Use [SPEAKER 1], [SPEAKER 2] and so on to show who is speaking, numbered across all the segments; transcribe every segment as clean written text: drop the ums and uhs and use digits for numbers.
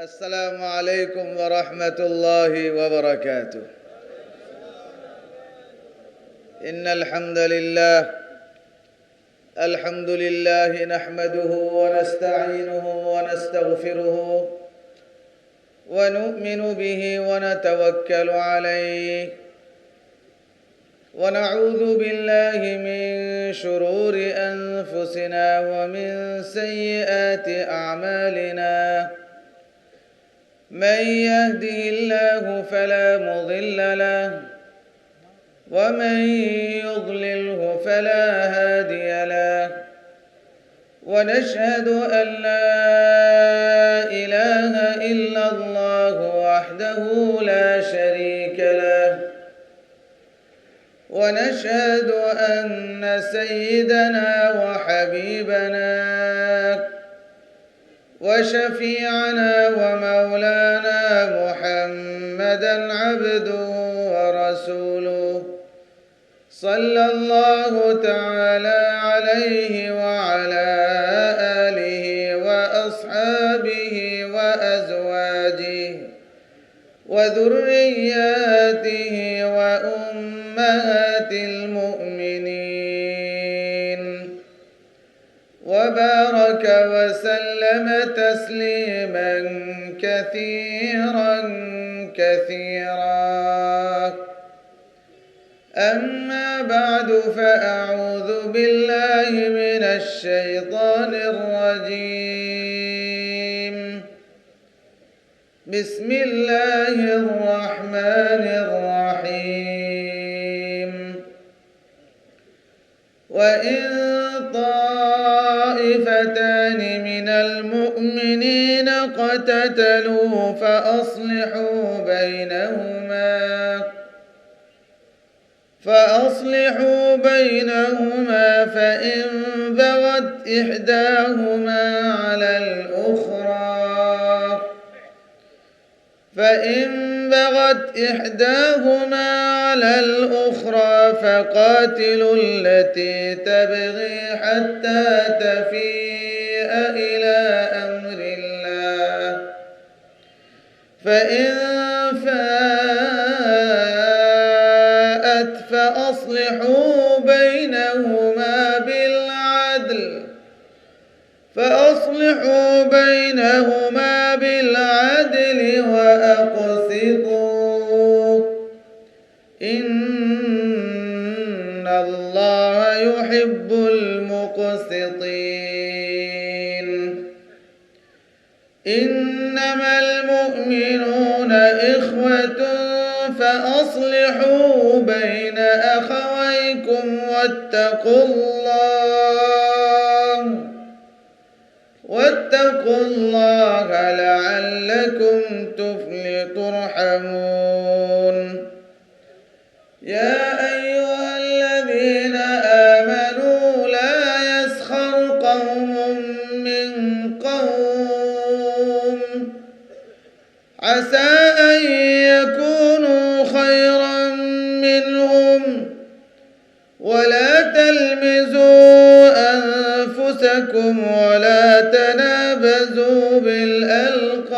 [SPEAKER 1] السلام عليكم ورحمة الله وبركاته. إن الحمد لله نحمده ونستعينه ونستغفره ونؤمن به ونتوكل عليه ونعوذ بالله من شرور أنفسنا ومن سيئات أعمالنا. من يهده الله فلا مضل له ومن يضلله فلا هادي له، ونشهد أن لا إله إلا الله وحده لا شريك له، ونشهد أن سيدنا وحبيبنا وشفيعنا ومولانا محمدًا عبده ورسوله صلى الله تعالى عليه وعلى آله وأصحابه وأزواجه وذرياته وأمهات المؤمنين، وبارك وسلم تسليما كثيرا. أما بعد، فأعوذ بالله من الشيطان الرجيم. بسم الله الرحمن الرحيم. وإن طائفتان من المؤمنين اقتتلوا فأصلحوا بينهما فإن بغت إحداهما على الأخرى فقاتلوا التي تبغي حتى تفيء إلى أمر الله، فإن فاءت فأصلحوا بينهما بالعدل وأقسطوا، إن الله يحب المقسطين. إنما المؤمنون إخوة فأصلحوا بين أخويكم واتقوا الله لعلكم ترحمون. يا أيها الذين آمنوا لا يسخر قوم من قوم عسى أن يكونوا خيرا منهم، ولا تلمزوا أنفسكم ولا تنابزوا بالألقاب،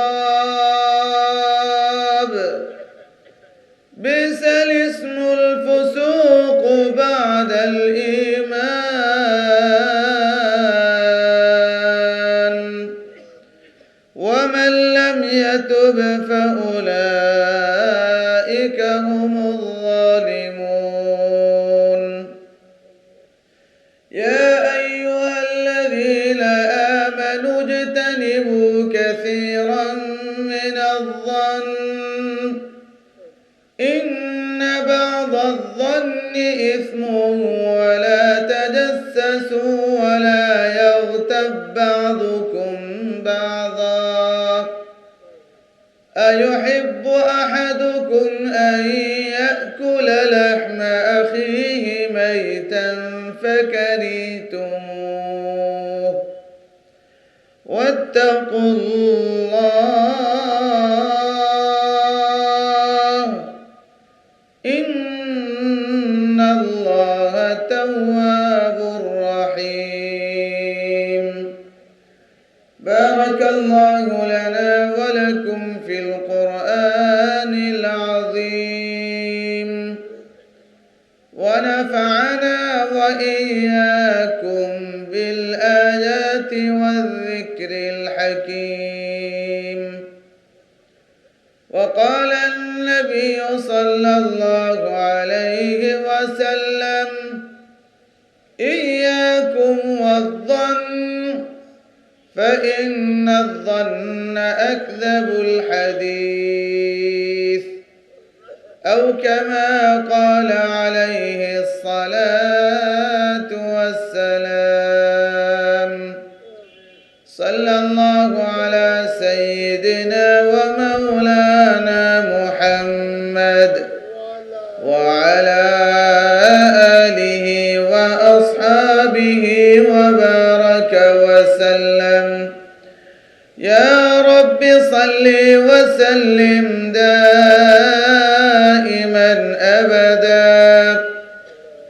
[SPEAKER 1] بئس الاسم الفسوق بعد الإيمان، ومن لم يتب فأولئك هم الظالمون. يا أيها الذين آمنوا اجتنبوا كثيرا من الظن، إن بعض الظن إثم، ولا تجسسوا ولا يغتب بعضكم بعضا، أيحب أحدكم أن يأكل لحم أخيه ميتا فكرهتموه، واتقوا الله إن الله تواب رحيم. بارك الله لنا ولكم وإياكم بالآيات والذكر الحكيم. وقال النبي صلى الله عليه وسلم: إياكم والظن فإن الظن أكذب الحديث، أو كما قال عليه الصلاة والسلام. صلى الله على سيدنا ومولانا محمد وعلى آله وأصحابه وبارك وسلم. يا رب صل وسلم دائما أبدا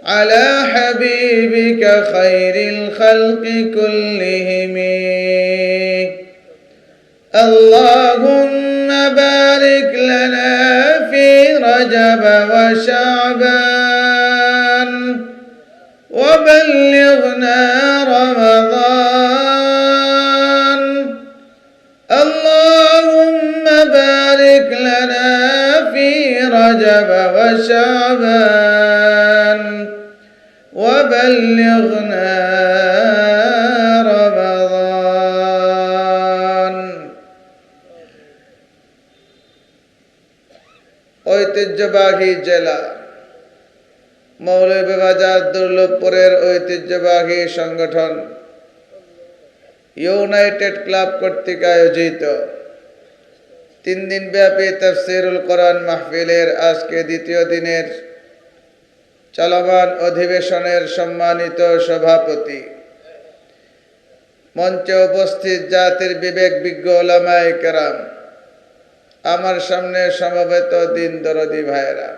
[SPEAKER 1] على حبيبك خير الخلق كلهم. اللهم بارك لنا في رجب وشعبان وبلغنا رمضان. اللهم بارك لنا في رجب وشعبان وبلغنا رمضان. ঐতিহ্যবাহী জেলা মৌলভীবাজার দুর্লভপুরের ঐতিহ্যবাহী সংগঠন ইউনাইটেড ক্লাব কর্তৃক আয়োজিত 3 দিনব্যাপী তাফসীরুল কোরআন মাহফিলের আজকে দ্বিতীয় দিনের চলমান অধিবেশনের সম্মানিত সভাপতি, মঞ্চে উপস্থিত জাতির বিবেক বিজ্ঞ উলামায়ে কেরাম, আমার সামনে সমবেত দিন দরদি ভাইয়েরা,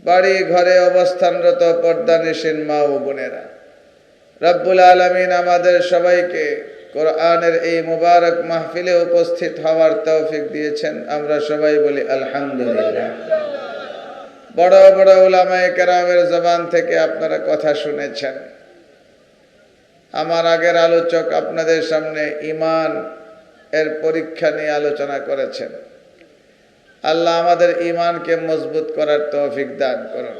[SPEAKER 1] বাড়ি ঘরে অবস্থানরত পর্দানিশীন মা ও বোনেরা, রব্বুল আলামিন আমাদের সবাইকে কোরআনের এই মুবারক মাহফিলে উপস্থিত হওয়ার তৌফিক দিয়েছেন। আমরা সবাই বলি আলহামদুলিল্লাহ। বড় বড় উলামায়ে কেরামের জবান থেকে আপনারা কথা শুনেছেন। আমার আগের আলোচক আপনাদের সামনে ঈমান এর পরীক্ষা নিয়ে আলোচনা করেছেন। আল্লাহ আমাদের ঈমানকে মজবুত করার তৌফিক দান করুন।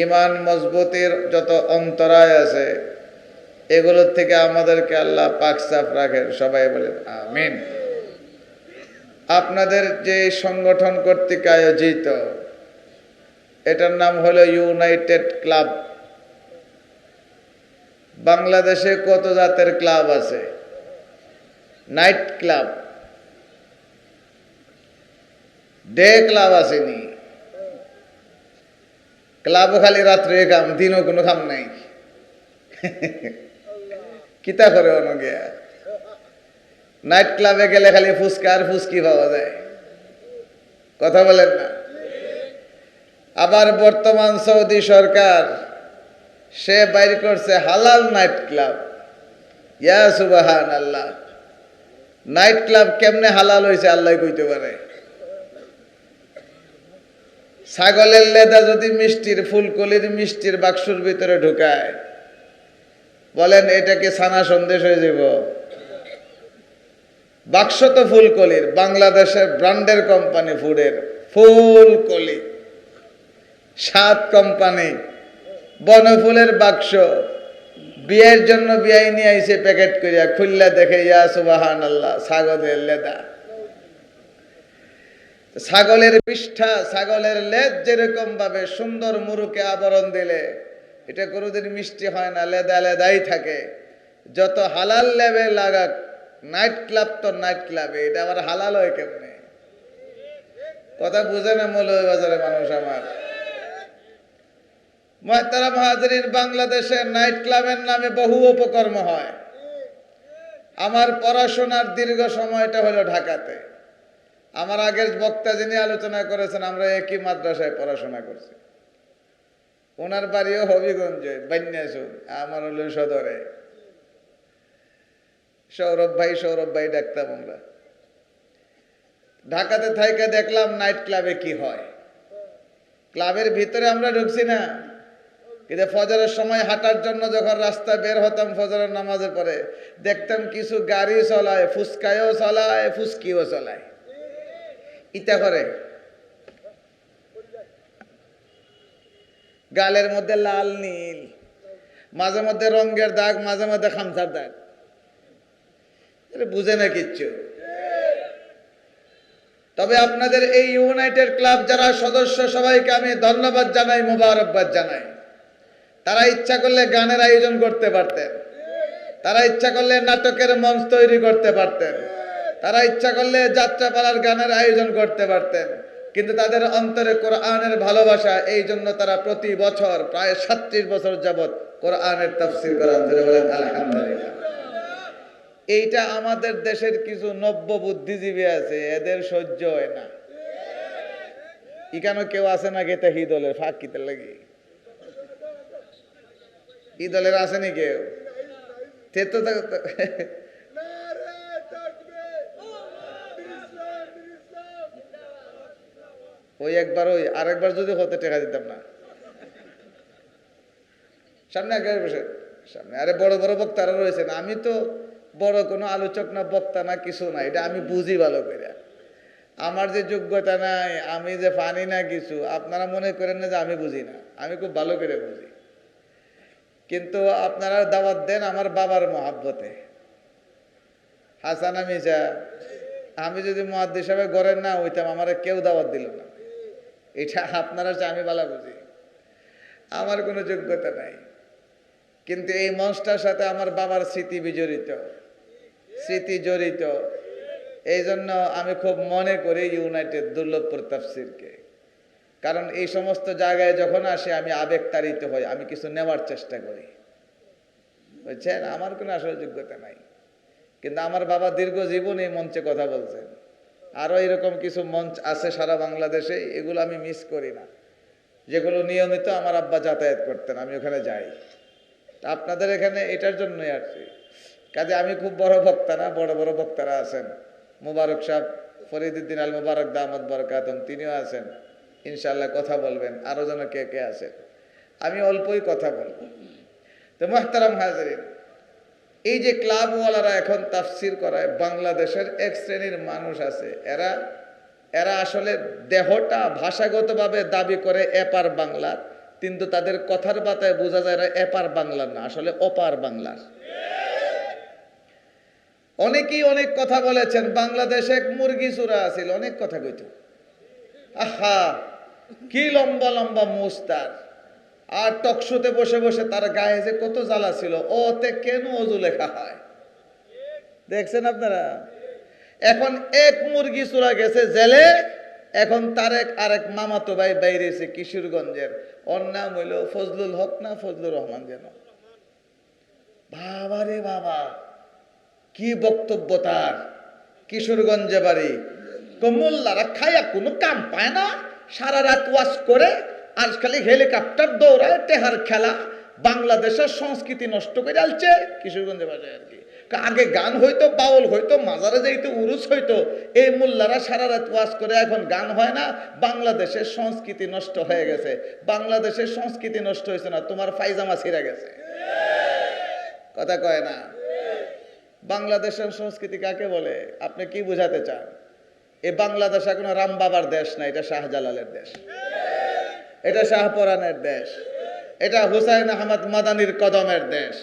[SPEAKER 1] ঈমান মজবুতের যত অন্তরায় আছে এগুলোর থেকে আমাদেরকে আল্লাহ পাক সাফ রাখেন। সবাই বলেন আমিন। আপনাদের যে সংগঠন কর্তৃক আয়োজিত, এটার নাম হলো ইউনাইটেড ক্লাব। বাংলাদেশে কত জাতের ক্লাব আছে? নাইট ক্লাব, ডে ক্লাব আসেনি। ক্লাব খালি রাত্রে কাম, দিনও কোনো কাম নাই। কিতা করে অন গিয়া নাইট ক্লাবে গেলে খালি ফুচকা আর ফুচকি পাওয়া যায়। কথা বলেন না? আবার বর্তমান সৌদি সরকার সে বাইর করছে হালাল নাইট ক্লাব। ইয়া সুবহানাল্লাহ। নাইট ক্লাব কেমনে হালাল হয়েছে আল্লাহ কইতে পারে। ছাগলের লেদা যদি মিষ্টির ফুলকলির মিষ্টির বাক্সর ভিতরে ঢুকায়, বলেন এটা কি ছানা সন্দেশ হয়ে যাব? বাক্স তো ফুলকলির, বাংলাদেশের ব্র্যান্ডের কোম্পানি ফুডের ফুলকলি, 7 কোম্পানি, বনফুলের বাক্স। বিয়ের জন্য বিয়াই নিয়ে আইছে প্যাকেট করিয়া, খুললা দেখে ইয়া সুবহানাল্লাহ, ছাগলের লেদা। ছাগলের পৃষ্ঠা, ছাগলের লেজ যেরকম ভাবে সুন্দর মুরুকে আবরণ দিলে এটা কোনোদিন মিষ্টি হয় না, লেদা লেদাই থাকে। যত হালাল লেবে লাগাক, নাইট ক্লাব তো নাইট ক্লাবে, এটা আবার হালাল হয় কেমনে? কথা বুঝে না মৌলভীবাজারের মানুষ আমার। মুহতারাম হাজরিন, বাংলাদেশে নাইট ক্লাবের নামে বহু অপকর্ম হয়। আমার পড়াশোনার দীর্ঘ সময়টা হলো ঢাকাতে। আমার আগের বক্তা যিনি আলোচনা করেছেন, আমরা একই মাদ্রাসায় পড়াশোনা করছি। ওনার বাড়িও হবিগঞ্জে, বান্যাসুর, আমার হলো সদরে। সৌরভ ভাই ডাকতাম আমরা। ঢাকাতে থাইকা দেখলাম নাইট ক্লাবে কি হয়। ক্লাবের ভিতরে আমরা ঢুকছি না, কিন্তু ফজরের সময় হাঁটার জন্য যখন রাস্তায় বের হতাম ফজরের নামাজের পরে, দেখতাম কিছু গাড়ি চলায়, ফুসকায়ও চলায়, ফুসকিও চলায়। ইটা করে গালের মধ্যে লাল নীল, মাঝে মধ্যে রঙের দাগ, মাঝে মধ্যে খামসার দাগ, বুঝে না কিচ্ছু। তবে আপনাদের এই ইউনাইটেড ক্লাব যারা সদস্য, সবাইকে আমি ধন্যবাদ জানাই, মোবারকবাদ জানাই। তারা ইচ্ছা করলে গানের আয়োজন করতে পারতেন, তারা ইচ্ছা করলে নাটকের মঞ্চ তৈরি করতে পারতেন, তারা ইচ্ছা করলে যাত্রাপালার গানের আয়োজন করতে পারতেন, কিন্তু তাদের অন্তরে কোরআনের ভালোবাসা, এই জন্য তারা প্রতি বছর প্রায় 37 বছর যাবত কোরআনের তাফসীর করেন। বলেন আলহামদুলিল্লাহ। এইটা আমাদের দেশের কিছু নব্য বুদ্ধিজীবী আছে, এদের সহ্য হয় না। ইখানে কেউ আছে না গেতে হিদলের ফাঁক কিতে লাগে, ঈদলের আসেনি কেউ? ওই একবার, ওই আরেকবার যদি হতে টেকা দিতাম না। সামনে আগে বসে, সামনে আরে বড় বড় বক্তারা রয়েছেন। আমি তো বড় কোনো আলোচক না, বক্তা না, কিছু না, এটা আমি বুঝি ভালো করে। আমার যে যোগ্যতা নাই, আমি যে পানি না কিছু, আপনারা মনে করেন না যে আমি বুঝি না, আমি খুব ভালো করে বুঝি। কিন্তু আপনারা দাওয়াত দেন আমার বাবার মহাব্বতে। হাসান মিজা, আমি যদি মুয়াদ্দিস সাহেব গড়ের না হইতাম, আমার কেউ দাওয়াত দিল না। এটা আপনারা আমি ভালো বুঝি, আমার কোনো যোগ্যতা নাই। কিন্তু এই মঞ্চটার সাথে আমার বাবার স্মৃতি বিজড়িত, স্মৃতি জড়িত। এই জন্য আমি খুব মনে করি ইউনাইটেড দুর্লভপুর তাফসীরকে। কারণ এই সমস্ত জায়গায় যখন আসে আমি আবেগ তাড়িত হই, আমি কিছু নেওয়ার চেষ্টা করি, বুঝছেন? আমার কোনো আসলে যোগ্যতা নাই, কিন্তু আমার বাবা দীর্ঘ জীবন এই মঞ্চে কথা বলছেন। আরো এরকম কিছু মঞ্চ আছে সারা বাংলাদেশে, এগুলো আমি মিস করি না, যেগুলো নিয়মিত আমার আব্বা যাতায়াত করতেন, আমি ওখানে যাই। আপনাদের এখানে এটার জন্যই আসছি। কাজে আমি খুব বড় বক্তা না, বড় বড় বক্তারা আছেন। মুবারক সাহেব, ফরিদুদ্দিন আল মুবারক দামাত বরকাতুম, তিনিও আছেন, ইনশাআল্লাহ কথা বলবেন। আরো যেন কে কে আছেন, আমি অল্পই কথা বলবো। তো মুহতারাম হাজিরিন, এই যে ক্লাবওয়ালারা এখন তাফসীর করায়, বাংলাদেশের এক শ্রেণীর মানুষ আছে, এরা আসলে দেহটা ভাষাগতভাবে দাবি করে এপার বাংলার, কিন্তু তাদের কথার বাতায় বোঝা যায় এরা এপার বাংলার না, আসলে ওপার বাংলার। অনেকেই অনেক কথা বলেছেন। বাংলাদেশে এক মুরগি চূড়া আছিল, অনেক কথা কইত। আহা, কি লম্বা লম্বা মুস্তার, আর টকশোতে বসে বসে তার গায়ে যে কত জ্বালা ছিল, ওতে কেন অজু লেখা হয় দেখছেন আপনারা? এখন এক মুরগি চূড়া গেছে জেলে, এখন তারেক আরেক মামাতো ভাই বাইরেছে কিশোরগঞ্জের, ওর নাম হইল ফজলুল হক না ফজলুর রহমান যেন। বাবা রে বাবা, কি বক্তব্য তার! কিশোরগঞ্জে বাড়ি, মোল্লারা খায়া কোনো কাম পায় না, সারা রাত ওয়াজ করে আর খালি হেলিকপ্টার দৌড়ায়, টেহার খেলা, বাংলাদেশের সংস্কৃতি নষ্ট করে আলছে। কিশোরগঞ্জে বাড়ি আর কি, আগে গান হইতো, বাউল হইতো, মাজারে যাইতো, উরুস হইতো। এই মোল্লারা সারা রাত ওয়াজ করে, এখন গান হয় না। বাংলাদেশের সংস্কৃতি নষ্ট হয়ে গেছে। বাংলাদেশের সংস্কৃতি নষ্ট হয়েছে না, তোমার পায়জামা ছিঁড়ে গেছে। কথা কয় না? বাংলাদেশের সংস্কৃতি কাকে বলে? আপনি কি বুঝাতে চান? এই বাংলাদেশ এখন রাম বাবার দেশ না, এটা শাহজালালের দেশ, এটা শাহপরানের দেশ, এটা হুসাইন আহমদ মাদানির কদমের দেশ,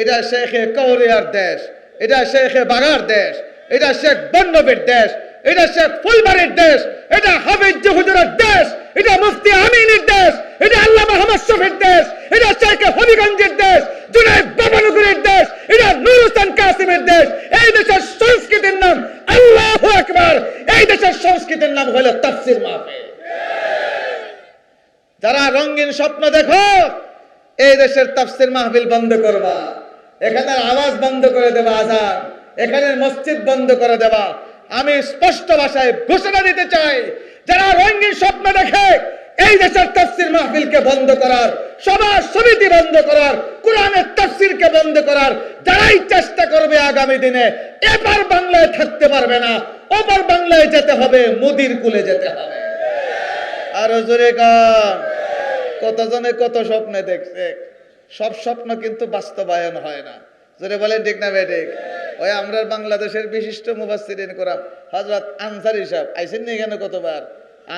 [SPEAKER 1] এটা শেখে কৌরিয়ার দেশ, এটা শেখে বাগার দেশ, এটা শেখ বন্নবীর দেশ, এটা শেখ ফুলবাড়ির দেশ, এটা হাফিজ হুজুরের দেশ, এটা মুফতি আমিনের দেশ, এটা আল্লামা আহমদ শফির দেশ, এটা শেখে হবিগঞ্জের দেশ, জুনায়েদ বাবানগরের দেশ, এটা নূর হোসেন কাসিমের দেশ। এই দেশের সংস্কৃতির নাম আল্লাহু আকবার, এই দেশের সংস্কৃতির নাম হলো তাফসীর মাহফিল। যারা রঙিন স্বপ্ন দেখো, এই দেশের তাফসীর মাহফিল বন্ধ করবা, এখানের আওয়াজ বন্ধ করে দেবা, আজান, এখানের মসজিদ বন্ধ করে দেবা। আমি স্পষ্ট ভাষায় ঘোষণা দিতে চাই, যারা রঙিন স্বপ্ন দেখে এই দেশের তাফসীর মাহফিলকে বন্ধ করার, সভা সমিতি বন্ধ করার, কোরআনের তাফসীরকে বন্ধ করার যারাই চেষ্টা করবে, আগামী দিনে এপার বাংলায় থাকতে পারবে না, ওপার বাংলায় যেতে হবে, মোদির কুলে যেতে হবে। আরো জোরে গান। কতজনে কত স্বপ্নে দেখছে, সব স্বপ্ন কিন্তু বাস্তবায়ন হয় না। যদি বলেন ঠিক না ভাই ঠিক? ওই আমরা বাংলাদেশের বিশিষ্ট মুফাসসিরিন কোরআন হযরত আনসারী সাহেব আইছেন না এখানে কতবার,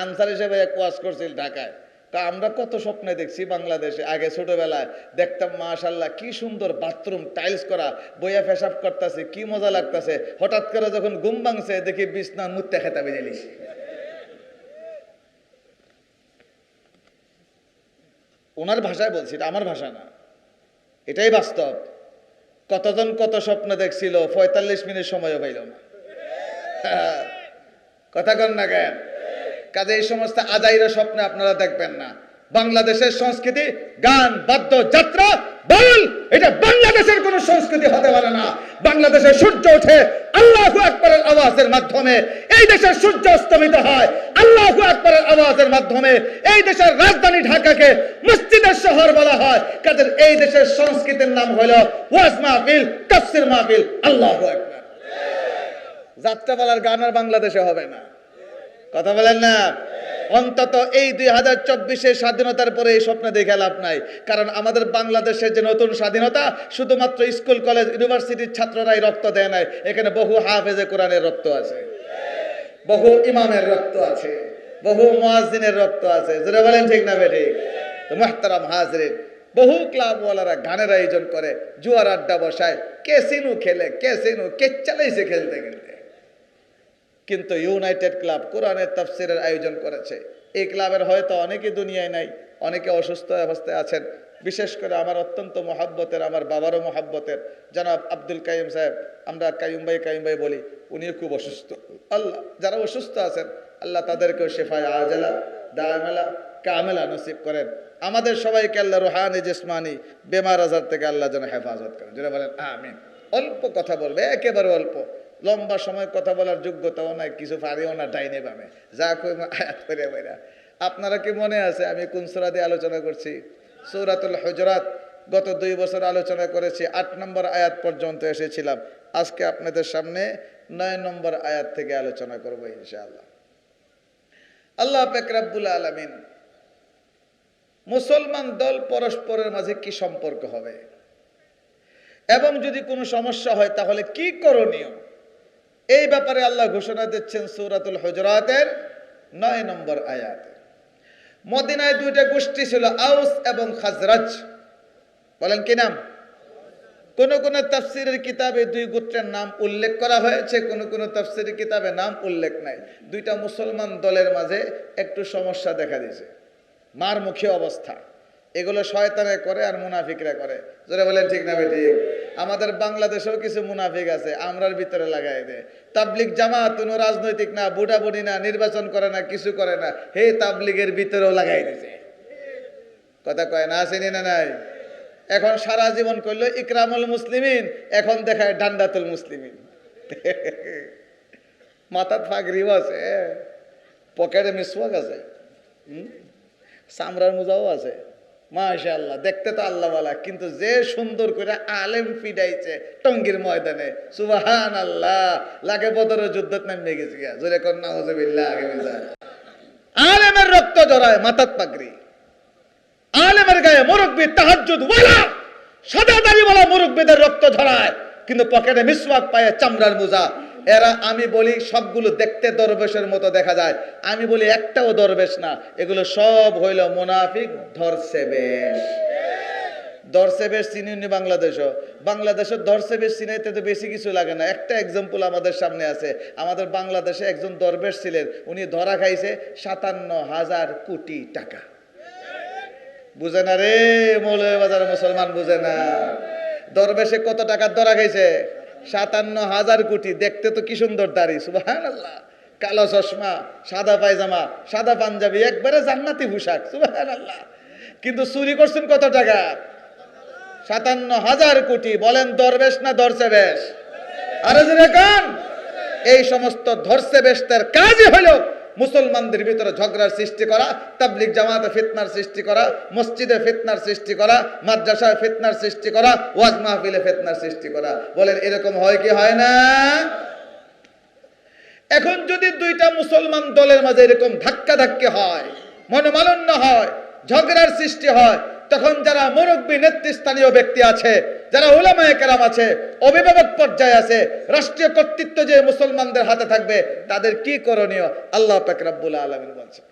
[SPEAKER 1] আনসারী সাহেব এক ওয়াজ করছিল ঢাকায়। তা আমরা কত স্বপ্নে দেখছি বাংলাদেশে, আগে ছোটবেলায় দেখতাম মাশাআল্লাহ কি সুন্দর বাথরুম টাইলস করা, বইয়া পেশাব করতেছে, কি মজা লাগতেছে। হঠাৎ করে যখন ঘুম ভাঙছে দেখি বিছনা মুত্তে খেতা বেজে লিছি। ওনার ভাষায় বলছি, এটা আমার ভাষা না, এটাই বাস্তব। কতজন কত স্বপ্ন দেখছিল, ৪৫ মিনিট সময়ও পাইল না। কথা কন না কেন? কাজে এই সমস্ত আজাইরা স্বপ্নে আপনারা দেখবেন না। বাংলাদেশের সংস্কৃতি গান বাদ্য যাত্রা বল, এটা বাংলাদেশের কোন সংস্কৃতি হতে পারে না। বাংলাদেশে সূর্য ওঠে আল্লাহু আকবারের আওয়াজের মাধ্যমে, এই দেশের সূর্য অস্তমিত হয় আল্লাহু আকবারের আওয়াজের মাধ্যমে। এই দেশের রাজধানী ঢাকাকে মসজিদের শহর বলা হয়। কাজে এই দেশের সংস্কৃতির নাম হলো ওয়াজ মাহফিল, তাফসীর মাহফিল। আল্লাহু আকবার। যাত্রাপালার গান আর বাংলাদেশে হবে না। কথা বলেন না? অন্তত এই 2024 স্বাধীনতার পরে এই স্বপ্ন দেখে লাভ নাই। কারণ আমাদের বাংলাদেশের যে নতুন স্বাধীনতা, শুধুমাত্র স্কুল কলেজ ইউনিভার্সিটির ছাত্ররাই রক্ত দেয় নাই। এখানে বহু হাফেজে কোরআনের রক্ত আছে, বহু ইমামের রক্ত আছে, বহু মুয়াজ্জিনের রক্ত আছে। যারা বলেন ঠিক না বেঠিক? তো মুহতারাম হাজরিন, বহু ক্লাবওয়ালারা গানের আয়োজন করে, জুয়ার আড্ডা বসায়, ক্যাসিনো খেলে, ক্যাসিনো চালাইছে খেলতে খেলতে। কিন্তু ইউনাইটেড ক্লাব কোরআনের তাফসীরের আয়োজন করেছে। এই ক্লাবের হয়তো অনেকে দুনিয়ায় নাই, অনেকে অসুস্থ অবস্থায় আছেন। বিশেষ করে আমার অত্যন্ত মহাব্বতের, আমার বাবারও মহাব্বতের জনাব আব্দুল কাইয়ুম সাহেব, আমরা কাইয়ুম ভাই বলি, উনিও খুব অসুস্থ। আল্লাহ যারা অসুস্থ আছেন আল্লাহ তাদেরকেও শেফায়ে আজলা দায়মেলা কামেলা নসিব করেন। আমাদের সবাইকে আল্লাহ রুহানি জিসমানি বেমার আজার থেকে আল্লাহ যেন হেফাজত করেন। যেটা বলেন আমিন। অল্প কথা বলবে, একেবারে অল্প, লম্বা সময় কথা বলার যোগ্যতাও নাই, কিছু পারিও না ডাইনে বামে, যা কই আয়াত করে বাইরা। আপনারা কি মনে আছে আমি কোন সূরা দিয়ে আলোচনা করছি? সূরাতুল হুজুরাত। গত 2 বছর আলোচনা করেছি, 8 নম্বর আয়াত পর্যন্ত এসেছিলাম। আজকে আপনাদের সামনে 9 নম্বর আয়াত থেকে আলোচনা করব ইনশাআল্লাহ। আল্লাহ পাক রব্বুল আলামিন মুসলমান দল পরস্পরের মাঝে কি সম্পর্ক হবে এবং যদি কোনো সমস্যা হয় তাহলে কি করণীয়, এই ব্যাপারে আল্লাহ ঘোষণা দিচ্ছেন সূরাতুল হুজুরাতের 9 নম্বর আয়াতে। মদিনায় 2টা গোষ্ঠী ছিল, আউস এবং খাজরাজ। বলেন কি নাম? কোন কোন তাফসীরের কিতাবে 2 গোত্রের নাম উল্লেখ করা হয়েছে, কোন কোন তাফসীরের কিতাবে নাম উল্লেখ নাই। 2টা মুসলমান দলের মাঝে একটু সমস্যা দেখা দিয়েছে, মারমুখী অবস্থা। এগুলো শয়তানে করে আর মুনাফিকরা করে। যারা বলেন ঠিক না বেটি? আমাদের বাংলাদেশেও কিছু মুনাফিক আছে, আমরার ভিতরে লাগাই দেয়। তাবলিগ জামাত কোনো রাজনৈতিক না, বুড়া বুড়ি না, নির্বাচন করে না, কিছু করে না, হে তাবলিগের ভিতরেও লাগাই দিছে। কথা কয় না? আসেনি না নাই? এখন সারা জীবন করলো ইকরামুল মুসলিমিন, এখন দেখায় ডান্ডাতুল মুসলিমিন। মাথার ফাগরিও আছে, পকেটে মিসওয়াক আছে, চামড়ার মোজাও আছে। মাশাআল্লাহ, দেখতে তো আল্লাহওয়ালা, কিন্তু যে সুন্দর করে আলেম ফিডাইছে টঙ্গীর ময়দানে, সুবহানাল্লাহ, লাগে বদরের যুদ্ধত নামে গেছে গিয়া। জোরে কোন নাউজুবিল্লাহ। আগে বিল্লাহ। আলেমের রক্ত ঝরায়, মাথার পাগড়ি, আলেমের গায়ে মুরব্বি তাহাজ্জুদ ওয়ালা সাদা দাড়িওয়ালা মুরব্বিদের রক্ত ঝরায়, কিন্তু পকেটে মিসওয়াক পায়, চামড়ার মোজা। এরা আমি বলি সবগুলো দেখতে দরবেশের মতো দেখা যায়, আমি বলি একটাও দরবেশ না, এগুলো সব হইল মুনাফিক। ধরছে বেশ, ধরছে বেশ চিনি বাংলাদেশও, বাংলাদেশের ধরছে বেশ চিনাইতে তো বেশি কিছু লাগে না। একটা এক্সাম্পল আমাদের সামনে আছে। আমাদের বাংলাদেশে একজন দরবেশ ছিলেন, উনি ধরা খাইছে 57,000 কোটি টাকা। বুঝে না রে মৌলভীবাজার মুসলমান, বুঝে না। দরবেশে কত টাকা ধরা খাইছে? 57,000 কোটি। দেখতে তো কি সুন্দর দাড়ি, সুবহানাল্লাহ, কালো চশমা, সাদা পায়জামা, সাদা পাঞ্জাবি, একবারে জান্নাতি পোশাক, সুবহানাল্লাহ। কিন্তু চুরি করছেন কত টাকা? 57,000 কোটি। বলেন দরবেশ না ধরছে বেশ? আরে যেরকম এই সমস্ত ধরছে বেশদের কাজই হলো মুসলমানদের ভিতরে ঝগড়ার সৃষ্টি করা, তাবলিগ জামাতে ফিতনার সৃষ্টি করা, মসজিদে ফিতনার সৃষ্টি করা, মাদ্রাসায় ফিতনার সৃষ্টি করা, ওয়াজ মাহফিলে ফিতনার সৃষ্টি করা। বলেন এরকম হয় কি হয় না? এখন যদি 2টা মুসলমান দলের মাঝে এরকম ধাক্কা ধাক্কি হয়, মনোমালিন্য হয়, ঝগড়ার সৃষ্টি হয়, তখন যারা মুরব্বী নেতৃস্থানীয় ব্যক্তি আছে, যারা উলামায়ে কেরাম আছে, অভিভাবক পর্যায়ে আছে, রাষ্ট্রীয় কর্তৃত্ব যে মুসলমানদের হাতে থাকবে, তাদের কি করণীয় আল্লাহ পাক রব্বুল আলামিন বলছেন,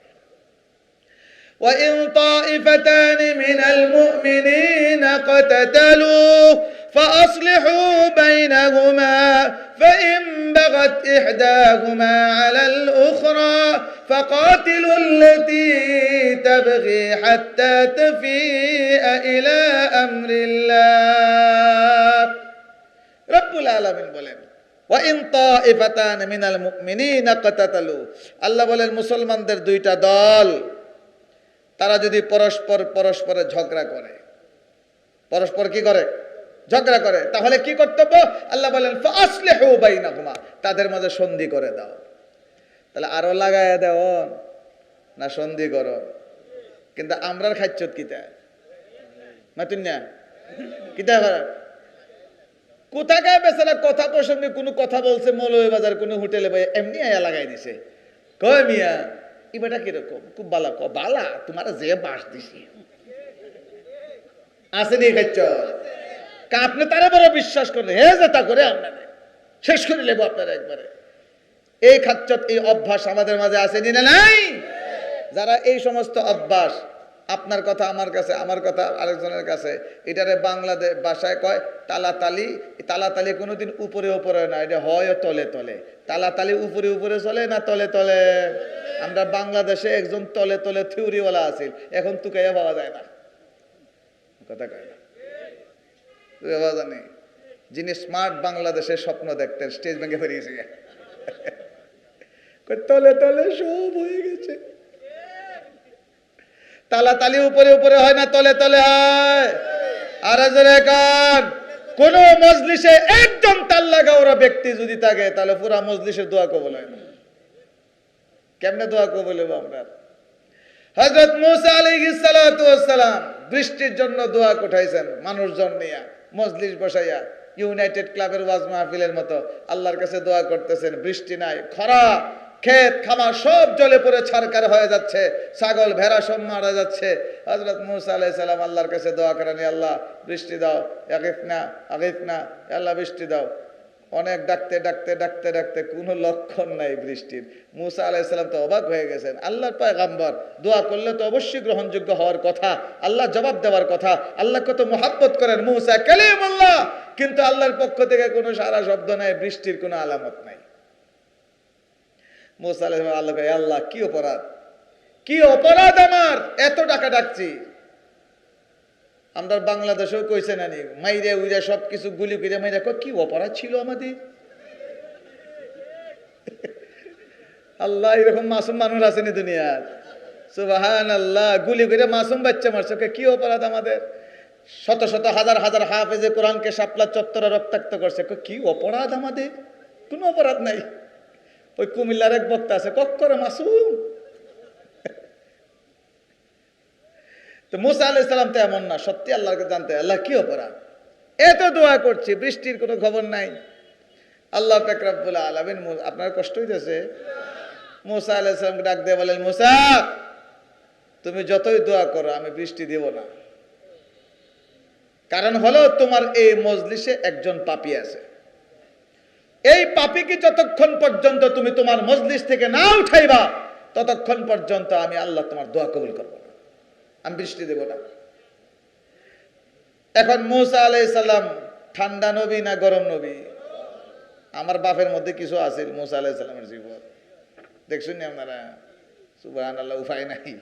[SPEAKER 1] وَإِن طَائِفَتَانِ مِنَ الْمُؤْمِنِينَ اقْتَتَلُوا فَأَصْلِحُوا بَيْنَهُمَا فَإِن بَغَتْ إِحْدَاهُمَا عَلَى الْأُخْرَى فَقَاتِلُوا الَّتِي تَبْغِي حَتَّى تَفِيءَ إِلَى أَمْرِ اللَّهِ রব্বুল আলামিন বলেন وَإِن طَائِفَتَانِ مِنَ الْمُؤْمِنِينَ اقْتَتَلُوا, আল্লাহ বলেন মুসলমানদের দুইটা দল তারা যদি পরস্পরে ঝগড়া করে, পরস্পর কি করে, ঝগড়া করে, তাহলে কি কর্তব্য? আল্লাহ বলেন ফাসলিহু বাইনাহুমা, তাদের মাঝে সন্ধি করে দাও। তাহলে আরো লাগায় দাও না সন্ধি করো? কিন্তু আমরার খাচ্ছত কিতা মাতুন না কিতা করে কোথাকায় বেচারা কথা প্রসঙ্গে কোনো কথা বলছে, মৌলভীবাজার কোনো হোটেলে ভাই এমনি আয়া লাগাই দিছে, কয় মিয়া ইবাটা কিরকম, খুব বালা, বালা তোমার যে বাস দিছি আসেনি খাচ্ছ, আপনি তারা বড় বিশ্বাস করেন, হে যেটা করে আপনারা শেষ করে নেবো আপনারা একবারে। এই খাচ্ছত, এই অভ্যাস আমাদের মাঝে আসেনি না নাই? যারা এই সমস্ত অভ্যাস, আপনার কথা আমার কাছে, আমার কথা আরেকজনের কাছে, এটারে বাংলাদেশ ভাষায় কয় তালাতালি। তালাতালি কোনোদিন উপরে উপরে না, এটা হয় তলে তলে। তালাতালি উপরে উপরে চলে না তলে তলে? আমরা বাংলাদেশে একজন তলে তলে থিওরিওয়ালা আছে, এখন তুকাইয়া পাওয়া যায় না, কথা কয় না, পাওয়া জানি। যিনি স্মার্ট বাংলাদেশের স্বপ্ন দেখতেন, স্টেজ ভেঙে ফেরিয়েছে, তলে তলে সব হয়ে গেছে। তালাতালি উপরে উপরে হয় না তলে তলে হয়? আর কোন মজলিসে একজন তাল্লা গাওরা ব্যক্তি যদি থাকে, তাহলে পুরা মজলিসের দোয়া কবুল হয় না। কেমনে দোয়া কবুল হবে? আমরা হযরত মূসা আলাইহিস সালাতু ওয়াস সালাম বৃষ্টির জন্য দোয়া কোঠাইছেন, মানুষজন নিয়া মজলিস বসাইয়া, ইউনাইটেড ক্লাবের ওয়াজ মাহফিলের মতো আল্লাহর কাছে দোয়া করতেছেন। বৃষ্টি নাই, খরা, ক্ষেত খামার সব জলে পড়ে ছারকার হয়ে যাচ্ছে, ছাগল ভেড়া সব মারা যাচ্ছে। হযরত মূসা আলাইহিস সালাম আল্লাহর কাছে দোয়া করেন, আল্লাহ বৃষ্টি দাও, আগিফনা আগিফনা, আল্লাহ বৃষ্টি দাও। অনেক ডাকতে ডাকতে ডাকতে ডাকতে কোনো লক্ষণ নাই বৃষ্টির। মূসা আলাইহিস সালাম তো অবাক হয়ে গেছেন, আল্লাহর পয়গম্বর দোয়া করলে তো অবশ্যই গ্রহণযোগ্য হওয়ার কথা, আল্লাহ জবাব দেওয়ার কথা, আল্লাহ কত মহব্বত করেন মূসা কালিমুল্লাহ, কিন্তু আল্লাহর পক্ষ থেকে কোনো সারা শব্দ নাই, বৃষ্টির কোনো আলামত নাই। মূসা আলাইহিস সালাম আল্লাহকে, আল্লাহ কি অপরাধ, কি অপরাধ আমার, এত টাকা ডাকছি। আমরা বাংলাদেশেও কইছে নানি, মাইরে উইরা সবকিছু গুলি করে মাইরা, কি অপরাধ ছিল আমাদের? আল্লাহ, এরকম মাসুম মানুষ আসেনি দুনিয়ার, সুবহানাল্লাহ। গুলি করে মাসুম বাচ্চা মারছে, কি অপরাধ আমাদের? শত শত হাজার হাজার হাফেজে কোরআনকে শাপলা চত্বরে রক্তাক্ত করছে, কি অপরাধ আমাদের? কোনো অপরাধ নাই। ওই কুমিল্লার এক বক্তা আছে, করে মাসুম। তো মূসা আলাইহিস সালাম তো এমন না, সত্যি আল্লাহকে জানতে, আল্লাহ কি অপরাধ, এত দোয়া করছি, বৃষ্টির কোনো খবর নাই। আল্লাহ পাক রব্বুল আলামিন, আপনার কষ্ট হইতেছে? মূসা আলাইহিস সালামকে ডাক দিয়ে বলেন, মূসা তুমি যতই দোয়া করো আমি বৃষ্টি দেব না। কারণ হলো তোমার এই মজলিসে একজন পাপী আছে, এই পাপীকে যতক্ষণ পর্যন্ত তুমি তোমার মজলিস থেকে না উঠাইবা, ততক্ষণ পর্যন্ত আমি আল্লাহ তোমার দোয়া কবুল করব না, আমি বৃষ্টি দেব না। এখন মূসা আলাইহিস সালাম ঠান্ডা নবী না গরম নবী? আমার বাপের মধ্যে কিছু আছে মূসা আলাইহিস সালামের জীবন, দেখছেন আপনারা? সুবহানাল্লাহ, উপায় নাই।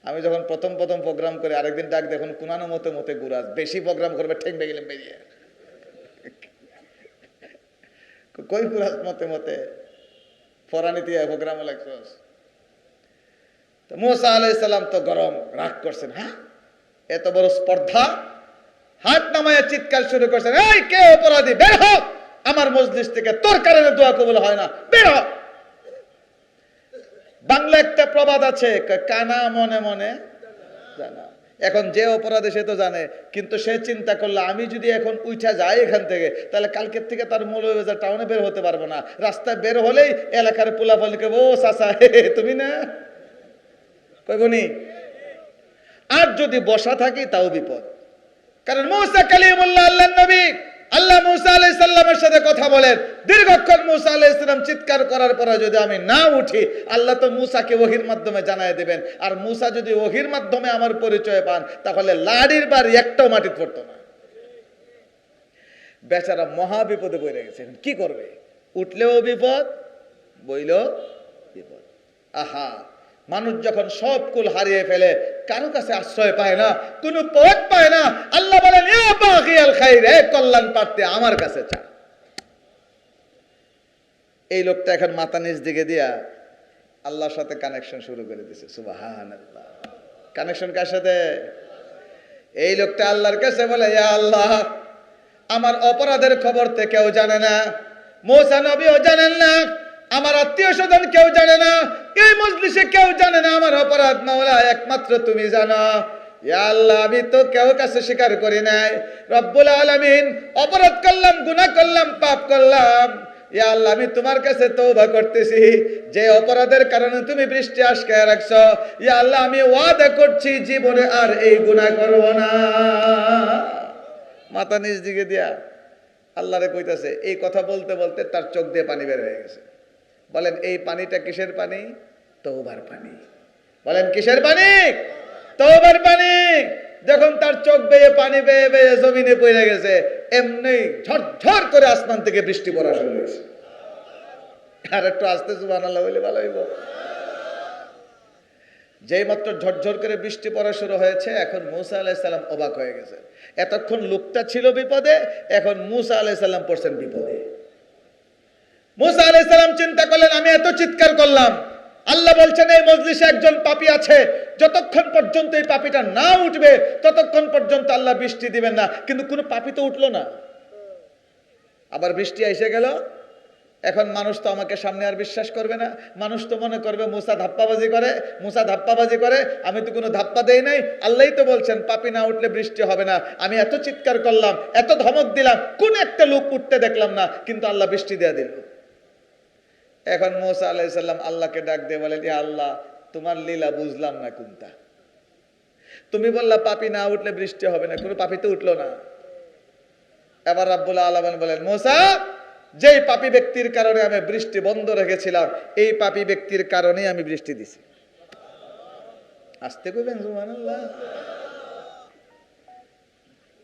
[SPEAKER 1] আমি যখন প্রথম প্রোগ্রাম করে, আরেকদিন ডাক দেখুন কোনানো মতে মতে গুরাজ, বেশি প্রোগ্রাম করবে ঠেক বেগেলাম বেরিয়ে, কই গুরাজ মতে মতে ফরানিতে প্রোগ্রাম লাগছস। তো মূসা আলাইহিস সালাম তো গরম, রাগ করছেন, হ্যাঁ এত বড় স্পর্ধা, হাত নামায় চিৎকার শুরু করছেন, এই কে অপরাধী, বের হ আমার মজলিস থেকে, তোর কারণে দোয়া কবুল হয় না, বের হ। বাংলা একটা প্রবাদ আছে, কানা মনে মনে জানা। এখন যে অপরাধী সে তো জানে, কিন্তু সে চিন্তা করলো আমি যদি এখন উঠা যাই এখান থেকে, তাহলে কালকের থেকে তার মৌলভীবাজার টাউনে বের হতে পারবো না। রাস্তায় বের হলেই এলাকার পোলাপানকে, ও চাচা তুমি না, কইবনি আর যদি বসা থাকি তাও বিপদ। কারণ মুসা কালিমুল্লাহ, আল্লাহর নবী, আল্লাহ মুসা আলাইহিস সালামের সাথে কথা বলেন, দীর্ঘক্ষণ মুসা আলাইহিস সালাম চিৎকার করার পরে যদি আমি না উঠি, আল্লাহ তো মুসাকে ওহীর মাধ্যমে জানায় দিবেন। আর মুসা যদি ওহীর মাধ্যমে আমার পরিচয় পান, তাহলে লাড়ির বার একটাও মাটিতে পড়তো না। বেচারা মহা বিপদে পড়ে গেছেন, কি করবে? উঠলেও বিপদ, বইলেও বিপদ। আহা, মানুষ যখন সব কুল হারিয়ে ফেলে, কারো কাছে আশ্রয় পায় না, কোনো পথ পায় না, আল্লাহ বলেন ইয়া বাগিয়াল খাইর, হে কল্যাণ প্রার্থী, আমার কাছে চা। এই লোকটা এখন মাথা নিচ দিকে দিয়া আল্লাহর সাথে কানেকশন শুরু করে দিয়েছে। সুবহানাল্লাহ। কানেকশন কার সাথে? এই লোকটা আল্লাহর কাছে বলে, ইয়া আল্লাহ, আমার অপরাধের খবর তো কেউ জানে না, মুসা নবীও জানেন না, আমার আত্মীয় স্বজন কেউ জানে না, এই মজলিসে কেউ জানে না আমার অপরাধ, মাওলা একমাত্র তুমি জানো। ইয়া আল্লাহ, আমি তো কেউ কাছে স্বীকার করি নাই, রব্বুল আলামিন, অপরাধ করলাম, গুনাহ করলাম, পাপ করলাম। ইয়া আল্লাহ, আমি তোমার কাছে তওবা করতেছি, যে অপরাধের কারণে তুমি বৃষ্টি আটকায় রাখছো, ইয়া আল্লাহ, আমি ওয়াদা করছি জীবনে আর এই গুনাহ করব না। মাথা নিচ দিকে দিয়া আল্লাহরে কইতাছে। এই কথা বলতে বলতে তার চোখ দিয়ে পানি বের হয়ে গেছে। বলেন এই পানিটা কিসের পানি? তওবার পানি। বলেন কিসের পানি? তওবার পানি। যখন তার চোখ বেয়ে পানি বেয়ে বেয়ে জমিনে পড়ে গেছে, এমনি ঝরঝর করে আসমান থেকে বৃষ্টি পড়া শুরু হয়েছে। আর একটু আস্তে সুবহানাল্লাহ বলে ভালো হইব। যেই মাত্র ঝরঝর করে বৃষ্টি পড়া শুরু হয়েছে, এখন মুসা আলাইহিস সালাম অবাক হয়ে গেছে। এতক্ষণ লোকটা ছিল বিপদে, এখন মুসা আলাইহিস সালাম পড়ছেন বিপদে। মুসা আলাইহিস সালাম চিন্তা করলেন, আমি এত চিৎকার করলাম, আল্লাহ বলছেন এই মজলিসে একজন পাপী আছে, যতক্ষণ পর্যন্ত এই পাপীটা না উঠবে ততক্ষণ পর্যন্ত আল্লাহ বৃষ্টি দিবেন না। কিন্তু কোনো পাপী তো উঠলো না, আবার বৃষ্টি এসে গেল। এখন মানুষ তো আমাকে সামনে আর বিশ্বাস করবে না, মানুষ তো মনে করবে মুসা ধাপ্পাবাজি করে, মুসা ধাপ্পাবাজি করে, আমি তো কোনো ধাপ্পা দেই নাই, আল্লাহই তো বলছেন পাপী না উঠলে বৃষ্টি হবে না। আমি এত চিৎকার করলাম, এত ধমক দিলাম, কোন একটা লোক উঠতে দেখলাম না, কিন্তু আল্লাহ বৃষ্টি দেয়া দিল। এখন মুসা আলাইহিস সালাম আল্লাহকে ডাক দিয়ে বলেন, ইয়া আল্লাহ, তোমার লীলা বুঝলাম না কোনটা। তুমি বললা পাপী না উঠলে বৃষ্টি হবে না, কোনো পাপী তো উঠলো না। এবার রাব্বুল আলামিন বলেন, মুসা, যেই পাপী ব্যক্তির কারণে আমি বৃষ্টি বন্ধ রেখেছিলাম, এই পাপী ব্যক্তির কারণেই আমি বৃষ্টি দিছি। আসতে কইবেন সুবহানাল্লাহ।